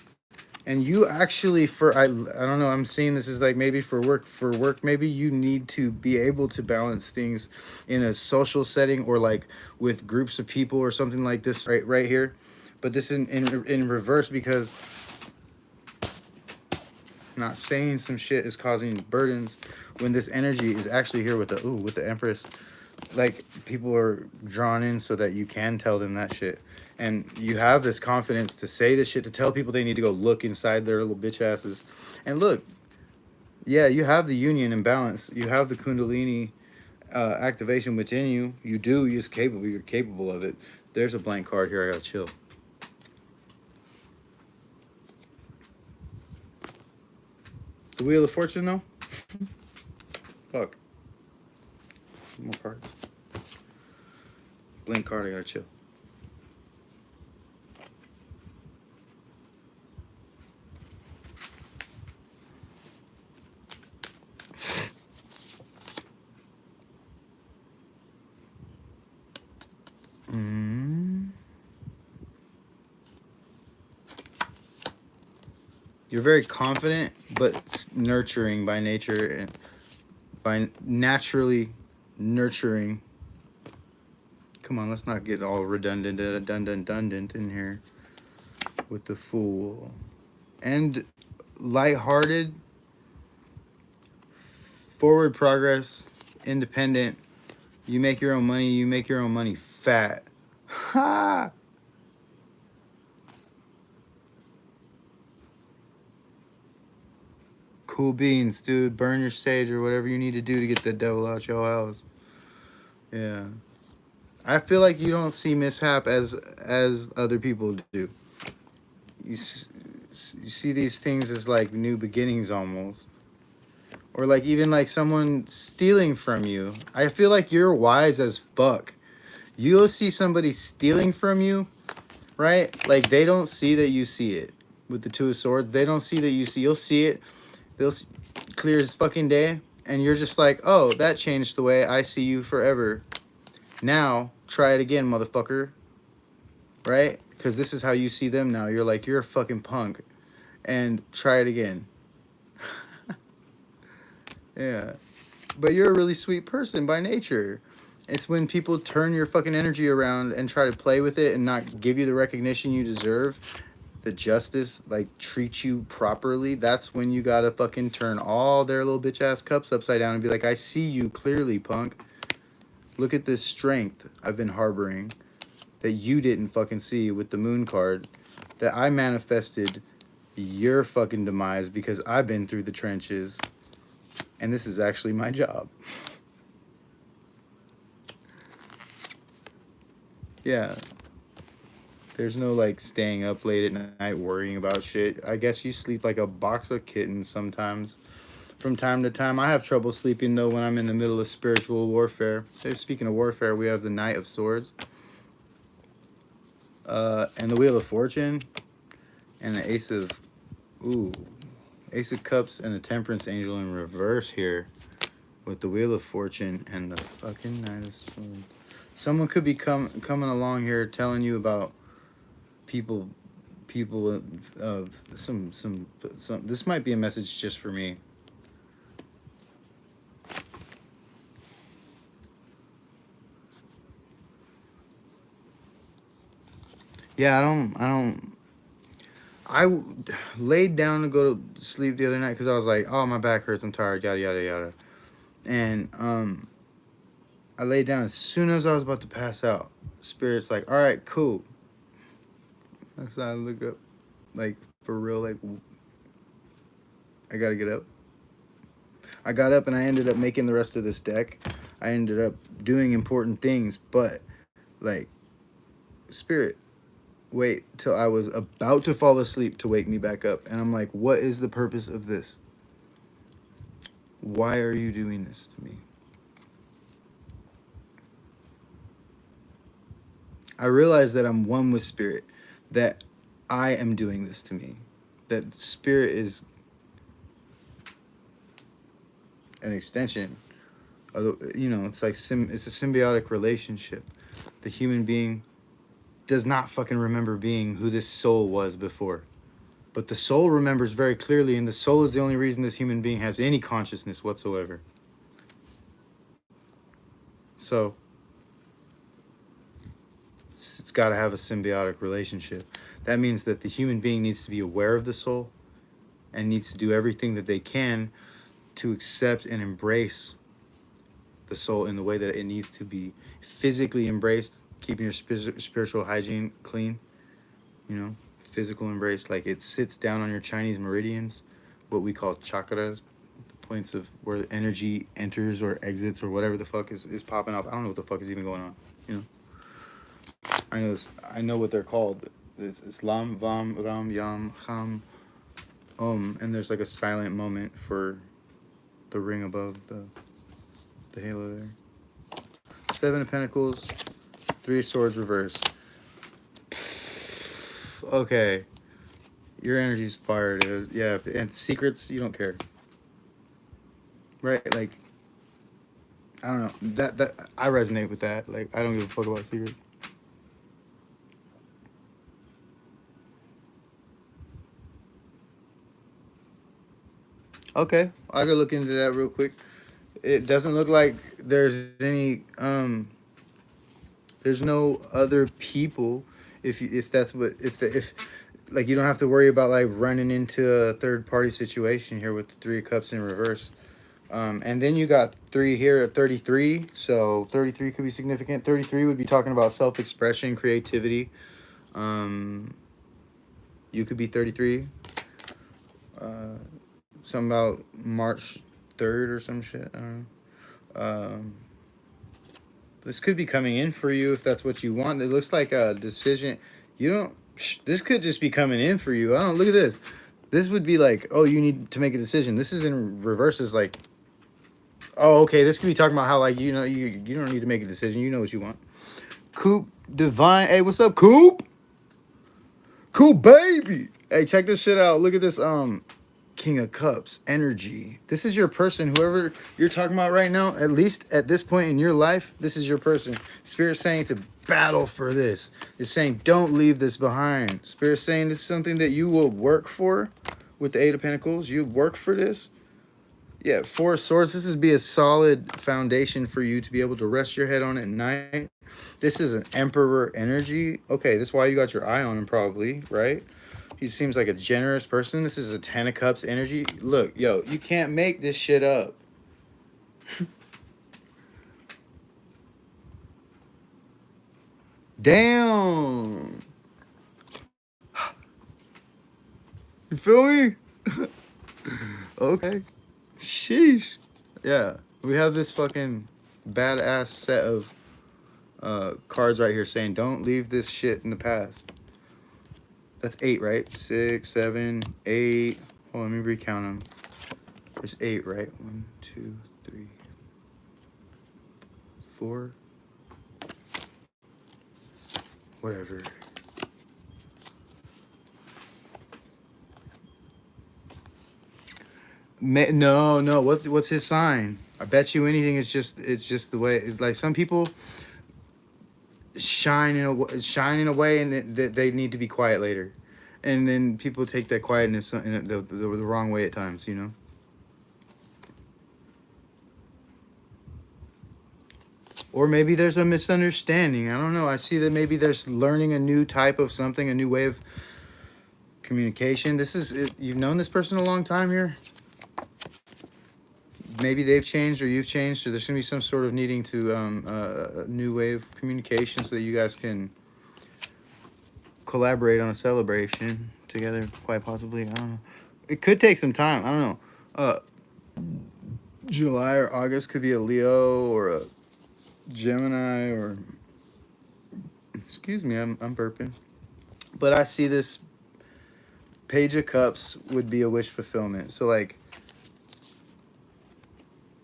And you actually, I don't know, I'm seeing this as like maybe for work maybe you need to be able to balance things in a social setting or like with groups of people or something like this right here. But this in reverse, because not saying some shit is causing burdens when this energy is actually here with the Empress. Like, people are drawn in so that you can tell them that shit, and you have this confidence to say this shit, to tell people they need to go look inside their little bitch asses and look. Yeah, you have the union and balance, you have the kundalini activation within you. You're capable of it. There's a blank card here. I gotta chill. The Wheel of Fortune, though. Fuck. More cards. Blank card. I gotta chill. You're very confident, but nurturing by nature, and by naturally nurturing. Come on, let's not get all redundant in here with the Fool. And lighthearted, forward progress, independent. You make your own money. You make your own money fat. Ha! Cool beans, dude. Burn your sage or whatever you need to do to get the devil out your house. Yeah. I feel like you don't see mishap as other people do. You see these things as like new beginnings almost. Or like even like someone stealing from you. I feel like you're wise as fuck. You'll see somebody stealing from you, right? Like they don't see that you see it. With the Two of Swords, they don't see that you see. You'll see it. They'll clear as fucking day, and you're just like, oh, that changed the way I see you forever. Now try it again, motherfucker. Right? Because this is how you see them now. You're like, you're a fucking punk, and try it again. Yeah, but you're a really sweet person by nature. It's when people turn your fucking energy around and try to play with it and not give you the recognition you deserve, the justice, like treat you properly, that's when you gotta fucking turn all their little bitch ass cups upside down and be like, I see you clearly, punk. Look at this strength I've been harboring that you didn't fucking see with the Moon card, that I manifested your fucking demise because I've been through the trenches, and this is actually my job. Yeah. There's no like staying up late at night worrying about shit. I guess you sleep like a box of kittens sometimes. From time to time, I have trouble sleeping though when I'm in the middle of spiritual warfare. So speaking of warfare, we have the Knight of Swords, and the Wheel of Fortune, and the Ace of Cups, and the Temperance Angel in reverse here, with the Wheel of Fortune and the fucking Knight of Swords. Someone could be coming along here telling you about people some this might be a message just for me. Yeah, I laid down to go to sleep the other night because I was like, oh, my back hurts, I'm tired, yada yada yada. And I laid down. As soon as I was about to pass out, Spirit's like, all right, cool. So I look up, like, for real, like, I gotta get up. I got up and I ended up making the rest of this deck. I ended up doing important things, but, like, Spirit, wait till I was about to fall asleep to wake me back up. And I'm like, what is the purpose of this? Why are you doing this to me? I realize that I'm one with Spirit, that I am doing this to me, that Spirit is an extension. You know, it's like it's a symbiotic relationship. The human being does not fucking remember being who this soul was before. But the soul remembers very clearly, and the soul is the only reason this human being has any consciousness whatsoever. So, it's got to have a symbiotic relationship. That means that the human being needs to be aware of the soul and needs to do everything that they can to accept and embrace the soul in the way that it needs to be physically embraced, keeping your spiritual hygiene clean, you know, physical embrace, like it sits down on your Chinese meridians, what we call chakras, points of where energy enters or exits or whatever the fuck is popping off. I don't know what the fuck is even going on, you know. I know what they're called. It's lam, vam, ram, yam, ham, and there's like a silent moment for the ring above the halo there. 7 of Pentacles, 3 of Swords reversed. Okay. Your energy's fire, dude. Yeah, and secrets, you don't care. Right? Like, I don't know. That I resonate with that. Like, I don't give a fuck about secrets. Okay, I could look into that real quick. It doesn't look like there's any there's no other people if that's what if like you don't have to worry about like running into a third party situation here with the 3 of Cups in reverse. And then you got 3 here at 33, so 33 could be significant. 33 would be talking about self-expression, creativity. You could be 33. Something about March 3rd or some shit. I don't know. This could be coming in for you if that's what you want. It looks like a decision. You don't. This could just be coming in for you. I don't. Look at this. This would be like, oh, you need to make a decision. This is in reverse. Is like, oh, okay. This could be talking about how like you know you don't need to make a decision. You know what you want. Coop Divine. Hey, what's up, Coop? Coop baby. Hey, check this shit out. Look at this. King of Cups energy. This is your person. Whoever you're talking about right now, at least at this point in your life, this is your person. Spirit's saying to battle for this. It's saying don't leave this behind. Spirit's saying this is something that you will work for with the 8 of Pentacles. You work for this. Yeah, 4 of Swords. This would be a solid foundation for you to be able to rest your head on at night. This is an Emperor energy. Okay, this is why you got your eye on him probably, right? He seems like a generous person. This is a 10 of Cups energy. Look, yo, you can't make this shit up. Damn. You feel me? Okay. Sheesh. Yeah. We have this fucking badass set of cards right here saying don't leave this shit in the past. That's 8, right? 6, 7, 8. Hold on, let me recount them. There's 8, right? 1, 2, 3, 4. Whatever. No. What's his sign? I bet you anything. It's just the way. Like some people shine in a way, and they need to be quiet later, and then people take that quietness in the wrong way at times. You know. Or maybe there's a misunderstanding. I don't know. I see that maybe there's learning a new type of something, a new way of communication. This is you've known this person a long time here. Maybe they've changed or you've changed, or there's going to be some sort of needing to a new way of communication so that you guys can collaborate on a celebration together, quite possibly. I don't know. It could take some time. I don't know. July or August could be a Leo or a Gemini or... Excuse me, I'm burping. But I see this Page of Cups would be a wish fulfillment. So, like...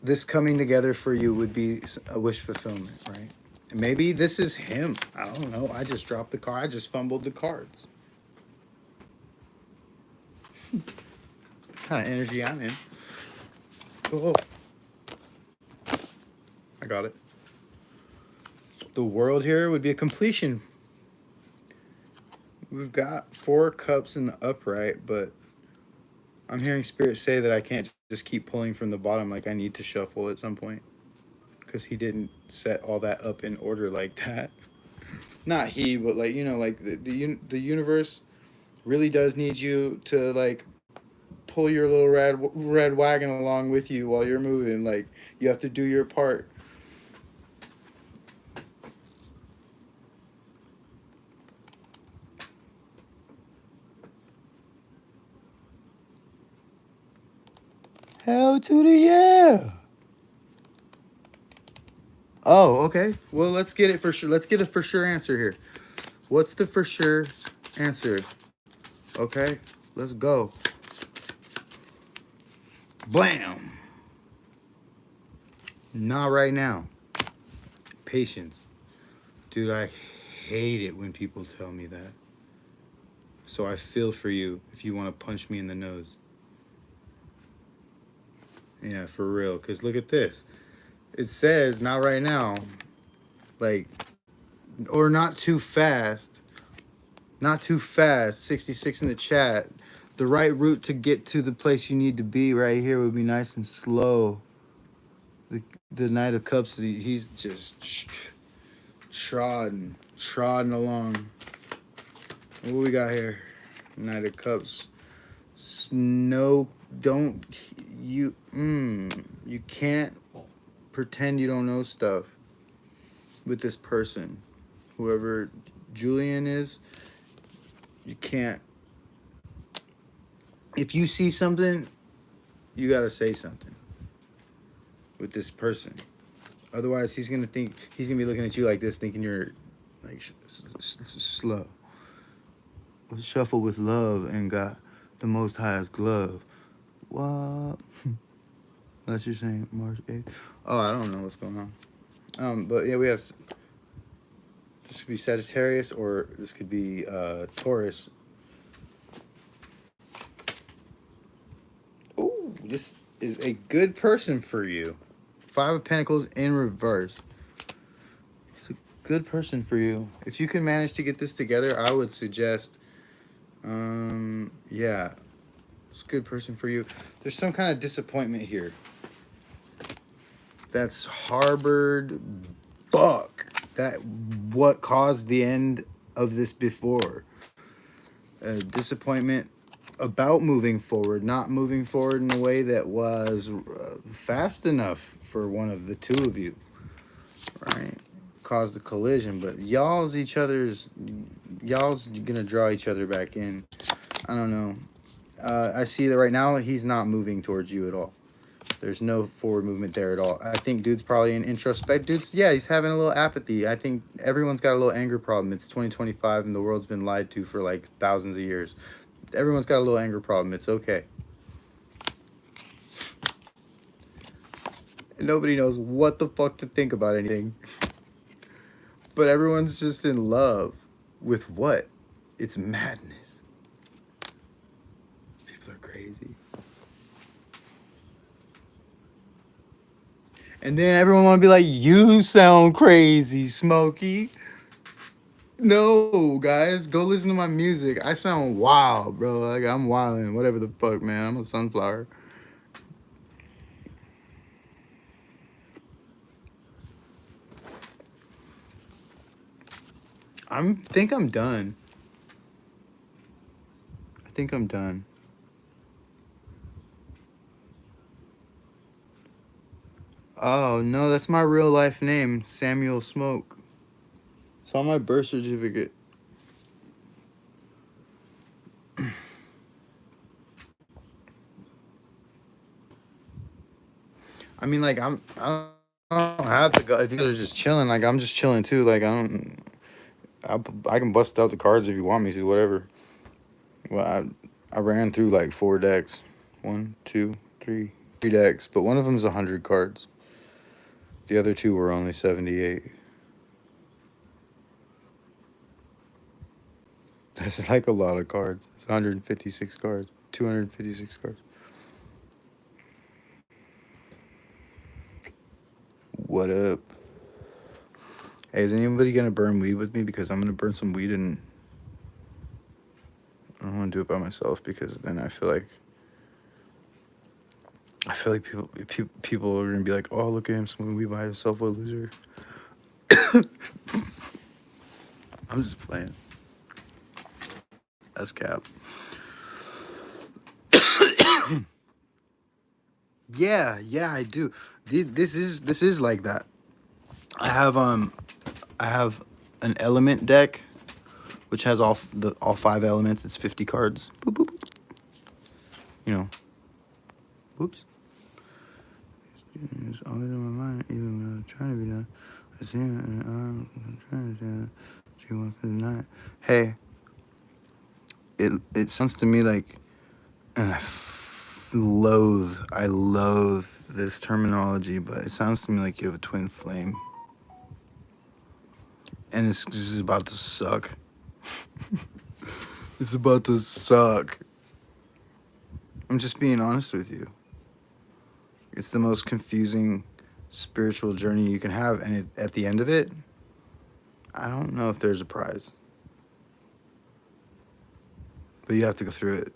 this coming together for you would be a wish fulfillment, right? And maybe this is him. I don't know. I just dropped the card. I just fumbled the cards. What kind of energy I'm in. Oh. I got it. The world here would be a completion. We've got 4 cups in the upright, but I'm hearing Spirit say that I can't just keep pulling from the bottom. Like I need to shuffle at some point because he didn't set all that up in order like that. Not he, but like like the universe really does need you to like pull your little red wagon along with you while you're moving. Like you have to do your part. Hell to the yeah. Oh, okay. Well, let's get it for sure. Let's get a for sure answer here. What's the for sure answer? Okay, let's go. Blam. Not right now. Patience. Dude, I hate it when people tell me that. So I feel for you if you want to punch me in the nose. Yeah, for real. Because look at this. It says, not right now. Like, or not too fast. Not too fast. 66 in the chat. The right route to get to the place you need to be right here would be nice and slow. The Knight of Cups, he's just trodden along. What we got here? Knight of Cups. Snow, don't you you can't pretend you don't know stuff with this person. Whoever Julian is, you can't. If you see something, you got to say something with this person. Otherwise, he's going to be looking at you like this, thinking you're like slow. Shuffle with love and got the most highest glove. What? Unless you're saying March 8th. Oh, I don't know what's going on. But yeah, we have. This could be Sagittarius or this could be Taurus. Ooh, this is a good person for you. 5 of Pentacles in reverse. It's a good person for you. If you can manage to get this together, I would suggest, yeah, it's a good person for you. There's some kind of disappointment here that's harbored buck. That what caused the end of this before. Disappointment about moving forward, not moving forward in a way that was fast enough for one of the two of you, right? Caused a collision, but y'all's gonna draw each other back in. I don't know. I see that right now he's not moving towards you at all. There's no forward movement there at all. I think dude's probably in introspect. Yeah, he's having a little apathy. I think everyone's got a little anger problem. It's 2025 and the world's been lied to for like thousands of years. Everyone's got a little anger problem. It's okay. Nobody knows what the fuck to think about anything. But everyone's just in love with what? It's madness. People are crazy. And then everyone want to be like, you sound crazy, Smokey. No, guys, go listen to my music. I sound wild, bro. Like I'm wilding, whatever the fuck, man. I'm a sunflower. Think I'm done. I think I'm done. Oh no, that's my real life name, Samuel Smoke. It's on my birth certificate. I mean, like I don't have to go. If you guys are just chilling, like I'm just chilling too. Like I can bust out the cards if you want me to. Whatever. Well, I ran through like 4 decks. 1, 2, 3 decks, but one of them is 100 cards. The other 2 were only 78. That's like a lot of cards. It's 156 cards. 256 cards. What up? Hey, is anybody gonna burn weed with me? Because I'm gonna burn some weed and I don't want to do it by myself because then I feel like people are gonna be like, oh, look at him smoking weed by himself, what a loser. I'm just playing. That's cap. Yeah, I do. This is like that. I have I have an element deck, which has all 5 elements. It's 50 cards. Boop, boop, boop. You know. Whoops. It's always on my mind, even when I'm trying to be done. I see it and I'm trying to say it. She wants to deny it. Hey, it sounds to me like, and I loathe this terminology, but it sounds to me like you have a twin flame, and it's just about to suck. It's about to suck. I'm just being honest with you. It's the most confusing spiritual journey you can have, and at the end of it, I don't know if there's a prize, but you have to go through it.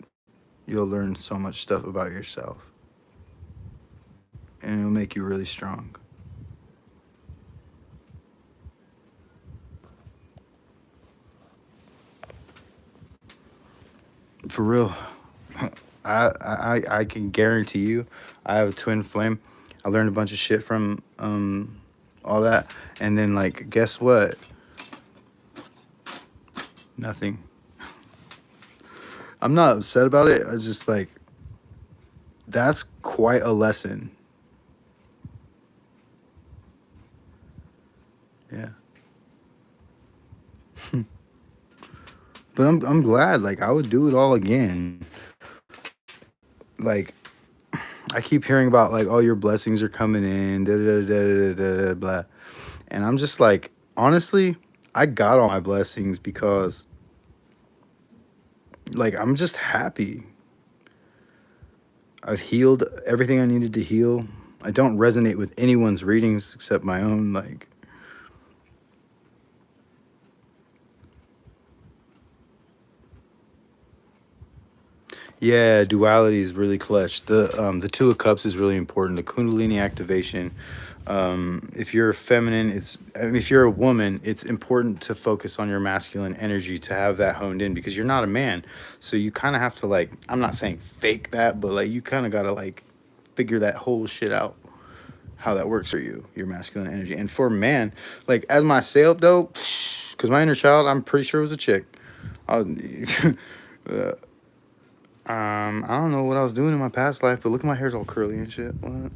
You'll learn so much stuff about yourself, and it'll make you really strong. For real. I can guarantee you, I have a twin flame. I learned a bunch of shit from all that, and then like, guess what? Nothing. I'm not upset about it. I was just like, that's quite a lesson. Yeah. But I'm glad. Like, I would do it all again. Like, I keep hearing about like, oh, your blessings are coming in, da da da da da da blah, and I'm just like, honestly, I got all my blessings because, like, I'm just happy. I've healed everything I needed to heal. I don't resonate with anyone's readings except my own. Like, yeah, duality is really clutch. The Two of Cups is really important. The Kundalini activation. If you're feminine, if you're a woman, it's important to focus on your masculine energy to have that honed in because you're not a man. So you kind of have to, like, I'm not saying fake that, but like you kind of gotta like figure that whole shit out, how that works for you, your masculine energy. And for man, like as myself though, because my inner child, I'm pretty sure was a chick. I I don't know what I was doing in my past life, but look at my hair's all curly and shit. What?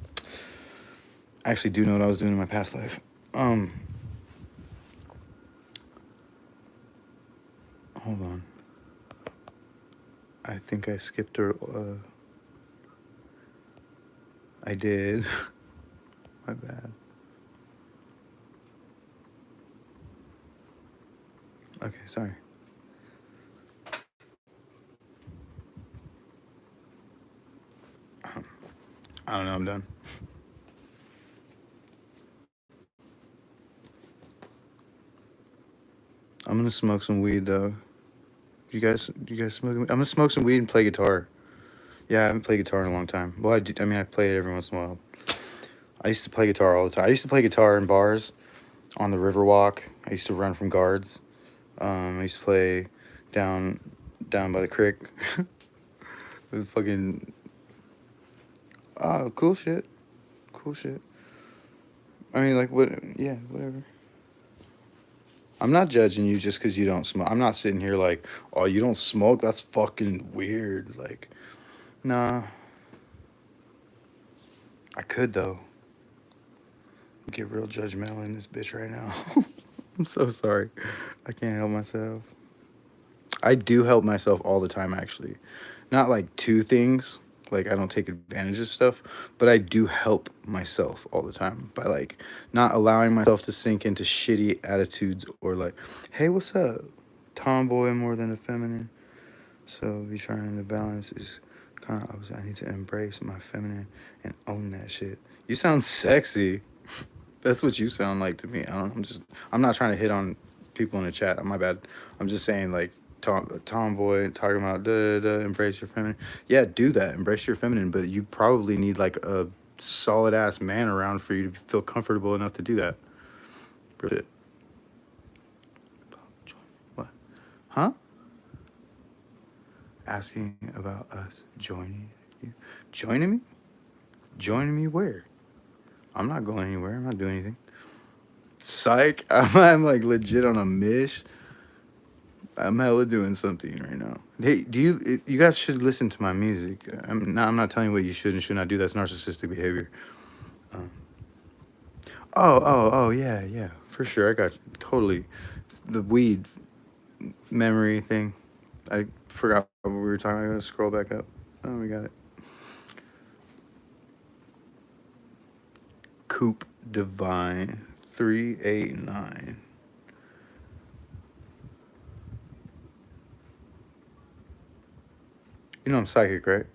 I actually do know what I was doing in my past life. Hold on. I think I skipped her. I did. My bad. Okay, sorry. I don't know. I'm done. I'm gonna smoke some weed though. You guys smoke? I'm gonna smoke some weed and play guitar. Yeah, I haven't played guitar in a long time. Well, I do. I mean, I play it every once in a while. I used to play guitar all the time. I used to play guitar in bars, on the Riverwalk. I used to run from guards. I used to play down down by the creek. With fucking cool shit. Cool shit. I mean, like, what? Yeah, whatever. I'm not judging you just because you don't smoke. I'm not sitting here like, oh, you don't smoke? That's fucking weird. Like, nah. I could, though. Get real judgmental in this bitch right now. I'm so sorry. I can't help myself. I do help myself all the time, actually. Not like two things. Like, I don't take advantage of stuff, but I do help myself all the time by like not allowing myself to sink into shitty attitudes or like, hey, what's up? Tomboy more than a feminine. So be trying to balance is kind of, I need to embrace my feminine and own that shit. You sound sexy. That's what you sound like to me. I don't. I'm not trying to hit on people in the chat. My bad. I'm just saying like tomboy talking about embrace your feminine. Yeah, do that. Embrace your feminine, but you probably need like a solid ass man around for you to feel comfortable enough to do that. Shit. What? Huh? Asking about us joining you. Joining me? Joining me where? I'm not going anywhere. I'm not doing anything. Psych. I'm like legit on a mish. I'm hella doing something right now. Hey, you guys should listen to my music. I'm not telling you what you should and should not do. That's narcissistic behavior. Oh, yeah, yeah, for sure. I got you. Totally. The weed memory thing. I forgot what we were talking about. I gotta scroll back up. Oh, we got it. Coop Divine 389. You know I'm psychic, right?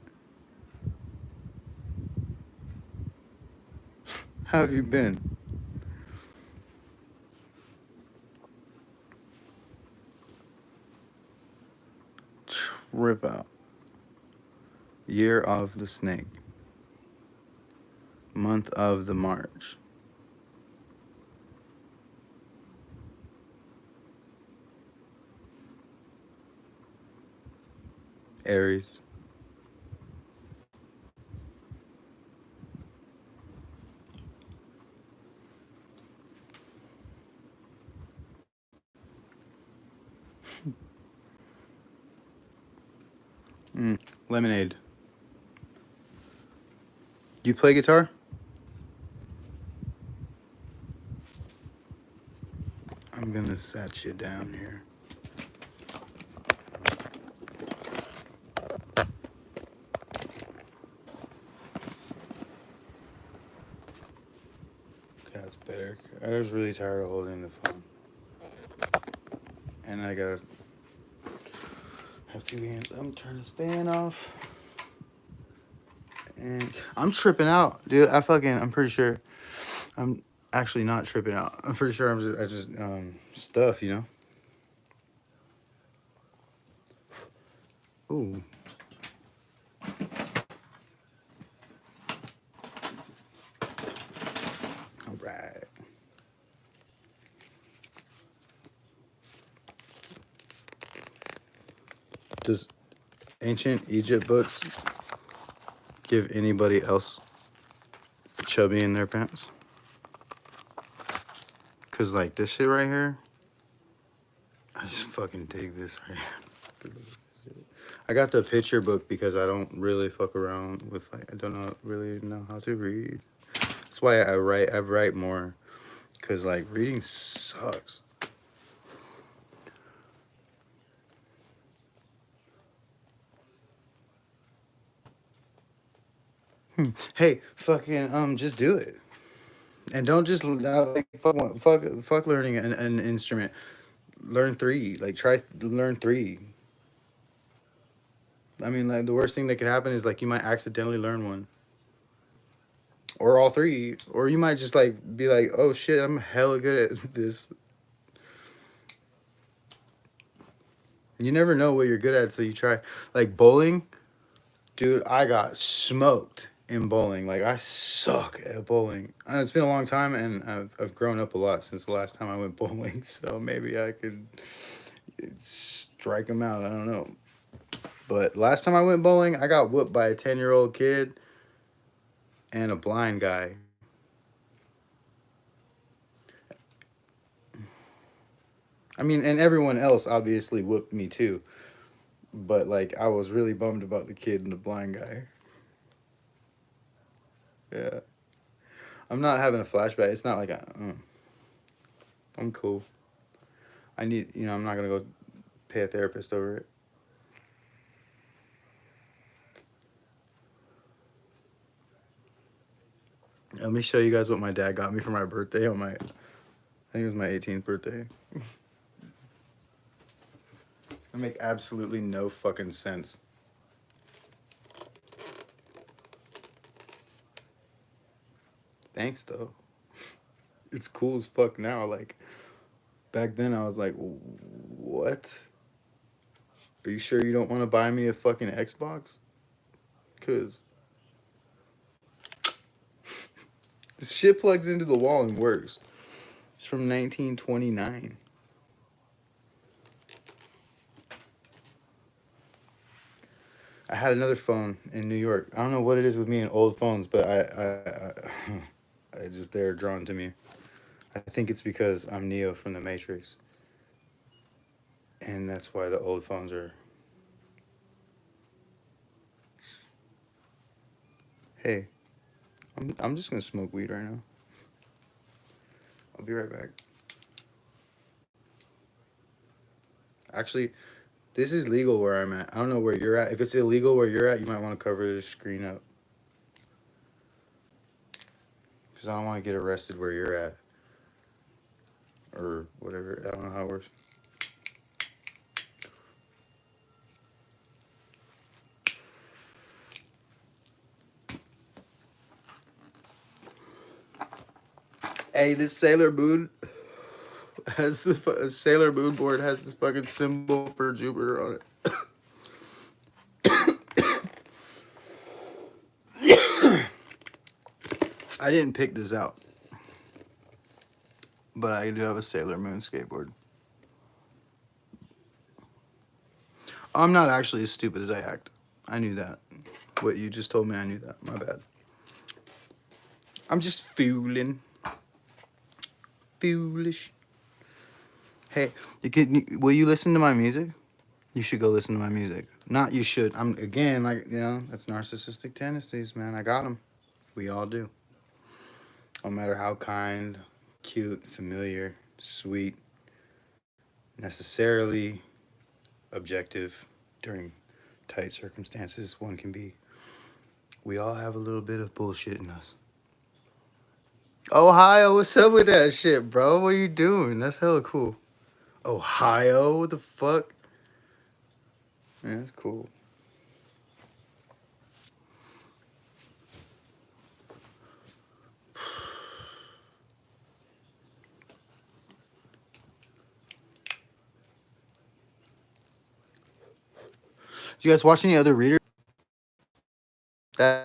How have you been? Rip out. Year of the snake. Month of the March. Aries. Lemonade. Do you play guitar? I'm gonna set you down here. Okay, that's better. I was really tired of holding the phone. And I gotta have 2 hands. I'm turning this fan off. And I'm tripping out, dude. I'm pretty sure I'm actually not tripping out. I'm pretty sure I just stuff, you know? Ooh. All right. Does ancient Egypt books give anybody else chubby in their pants? Cause like this shit right here, I just fucking dig this right here. I got the picture book because I don't really fuck around with like I don't really know how to read. That's why I write more, cause like reading sucks. Hey, fucking just do it, and don't just like fuck learning an instrument. Learn three, like learn three. I mean, like the worst thing that could happen is like you might accidentally learn one, or all three, or you might just like be like, oh shit, I'm hella good at this. You never know what you're good at until you try. Like bowling, dude, I got smoked in bowling. Like I suck at bowling. It's been a long time, and I've grown up a lot since the last time I went bowling. So maybe I could strike them out. I don't know. But last time I went bowling, I got whooped by a 10-year-old kid and a blind guy. I mean, and everyone else obviously whooped me too. But like, I was really bummed about the kid and the blind guy. Yeah, I'm not having a flashback. It's not like I'm cool. I need, I'm not gonna go pay a therapist over it. Let me show you guys what my dad got me for my birthday on I think it was my 18th birthday. It's gonna make absolutely no fucking sense. Thanks though. it's cool as fuck now. Like back then, I was like, what? Are you sure you don't want to buy me a fucking Xbox? Cause this shit plugs into the wall and works. It's from 1929. I had another phone in New York. I don't know what it is with me and old phones, but I just they're drawn to me. I think it's because I'm Neo from the Matrix, and that's why the old phones are. Hey, I'm just gonna smoke weed right now. I'll be right back. Actually, this is legal where I'm at. I don't know where you're at. If it's illegal where you're at, you might want to cover the screen up. Because I don't want to get arrested where you're at. Or whatever. I don't know how it works. Hey, this Sailor Moon has the Sailor Moon board has this fucking symbol for Jupiter on it. I didn't pick this out, but I do have a Sailor Moon skateboard. I'm not actually as stupid as I act. I knew that. What you just told me, I knew that. My bad. I'm just fooling. Foolish. Hey, will you listen to my music? You should go listen to my music. Not you should. I'm again like that's narcissistic tendencies, man. I got them. We all do. No matter how kind, cute, familiar, sweet, necessarily objective during tight circumstances one can be. We all have a little bit of bullshit in us. Ohio, what's up with that shit, bro? What are you doing? That's hella cool. Ohio, what the fuck? Man, that's cool. Do you guys watch any other readers? That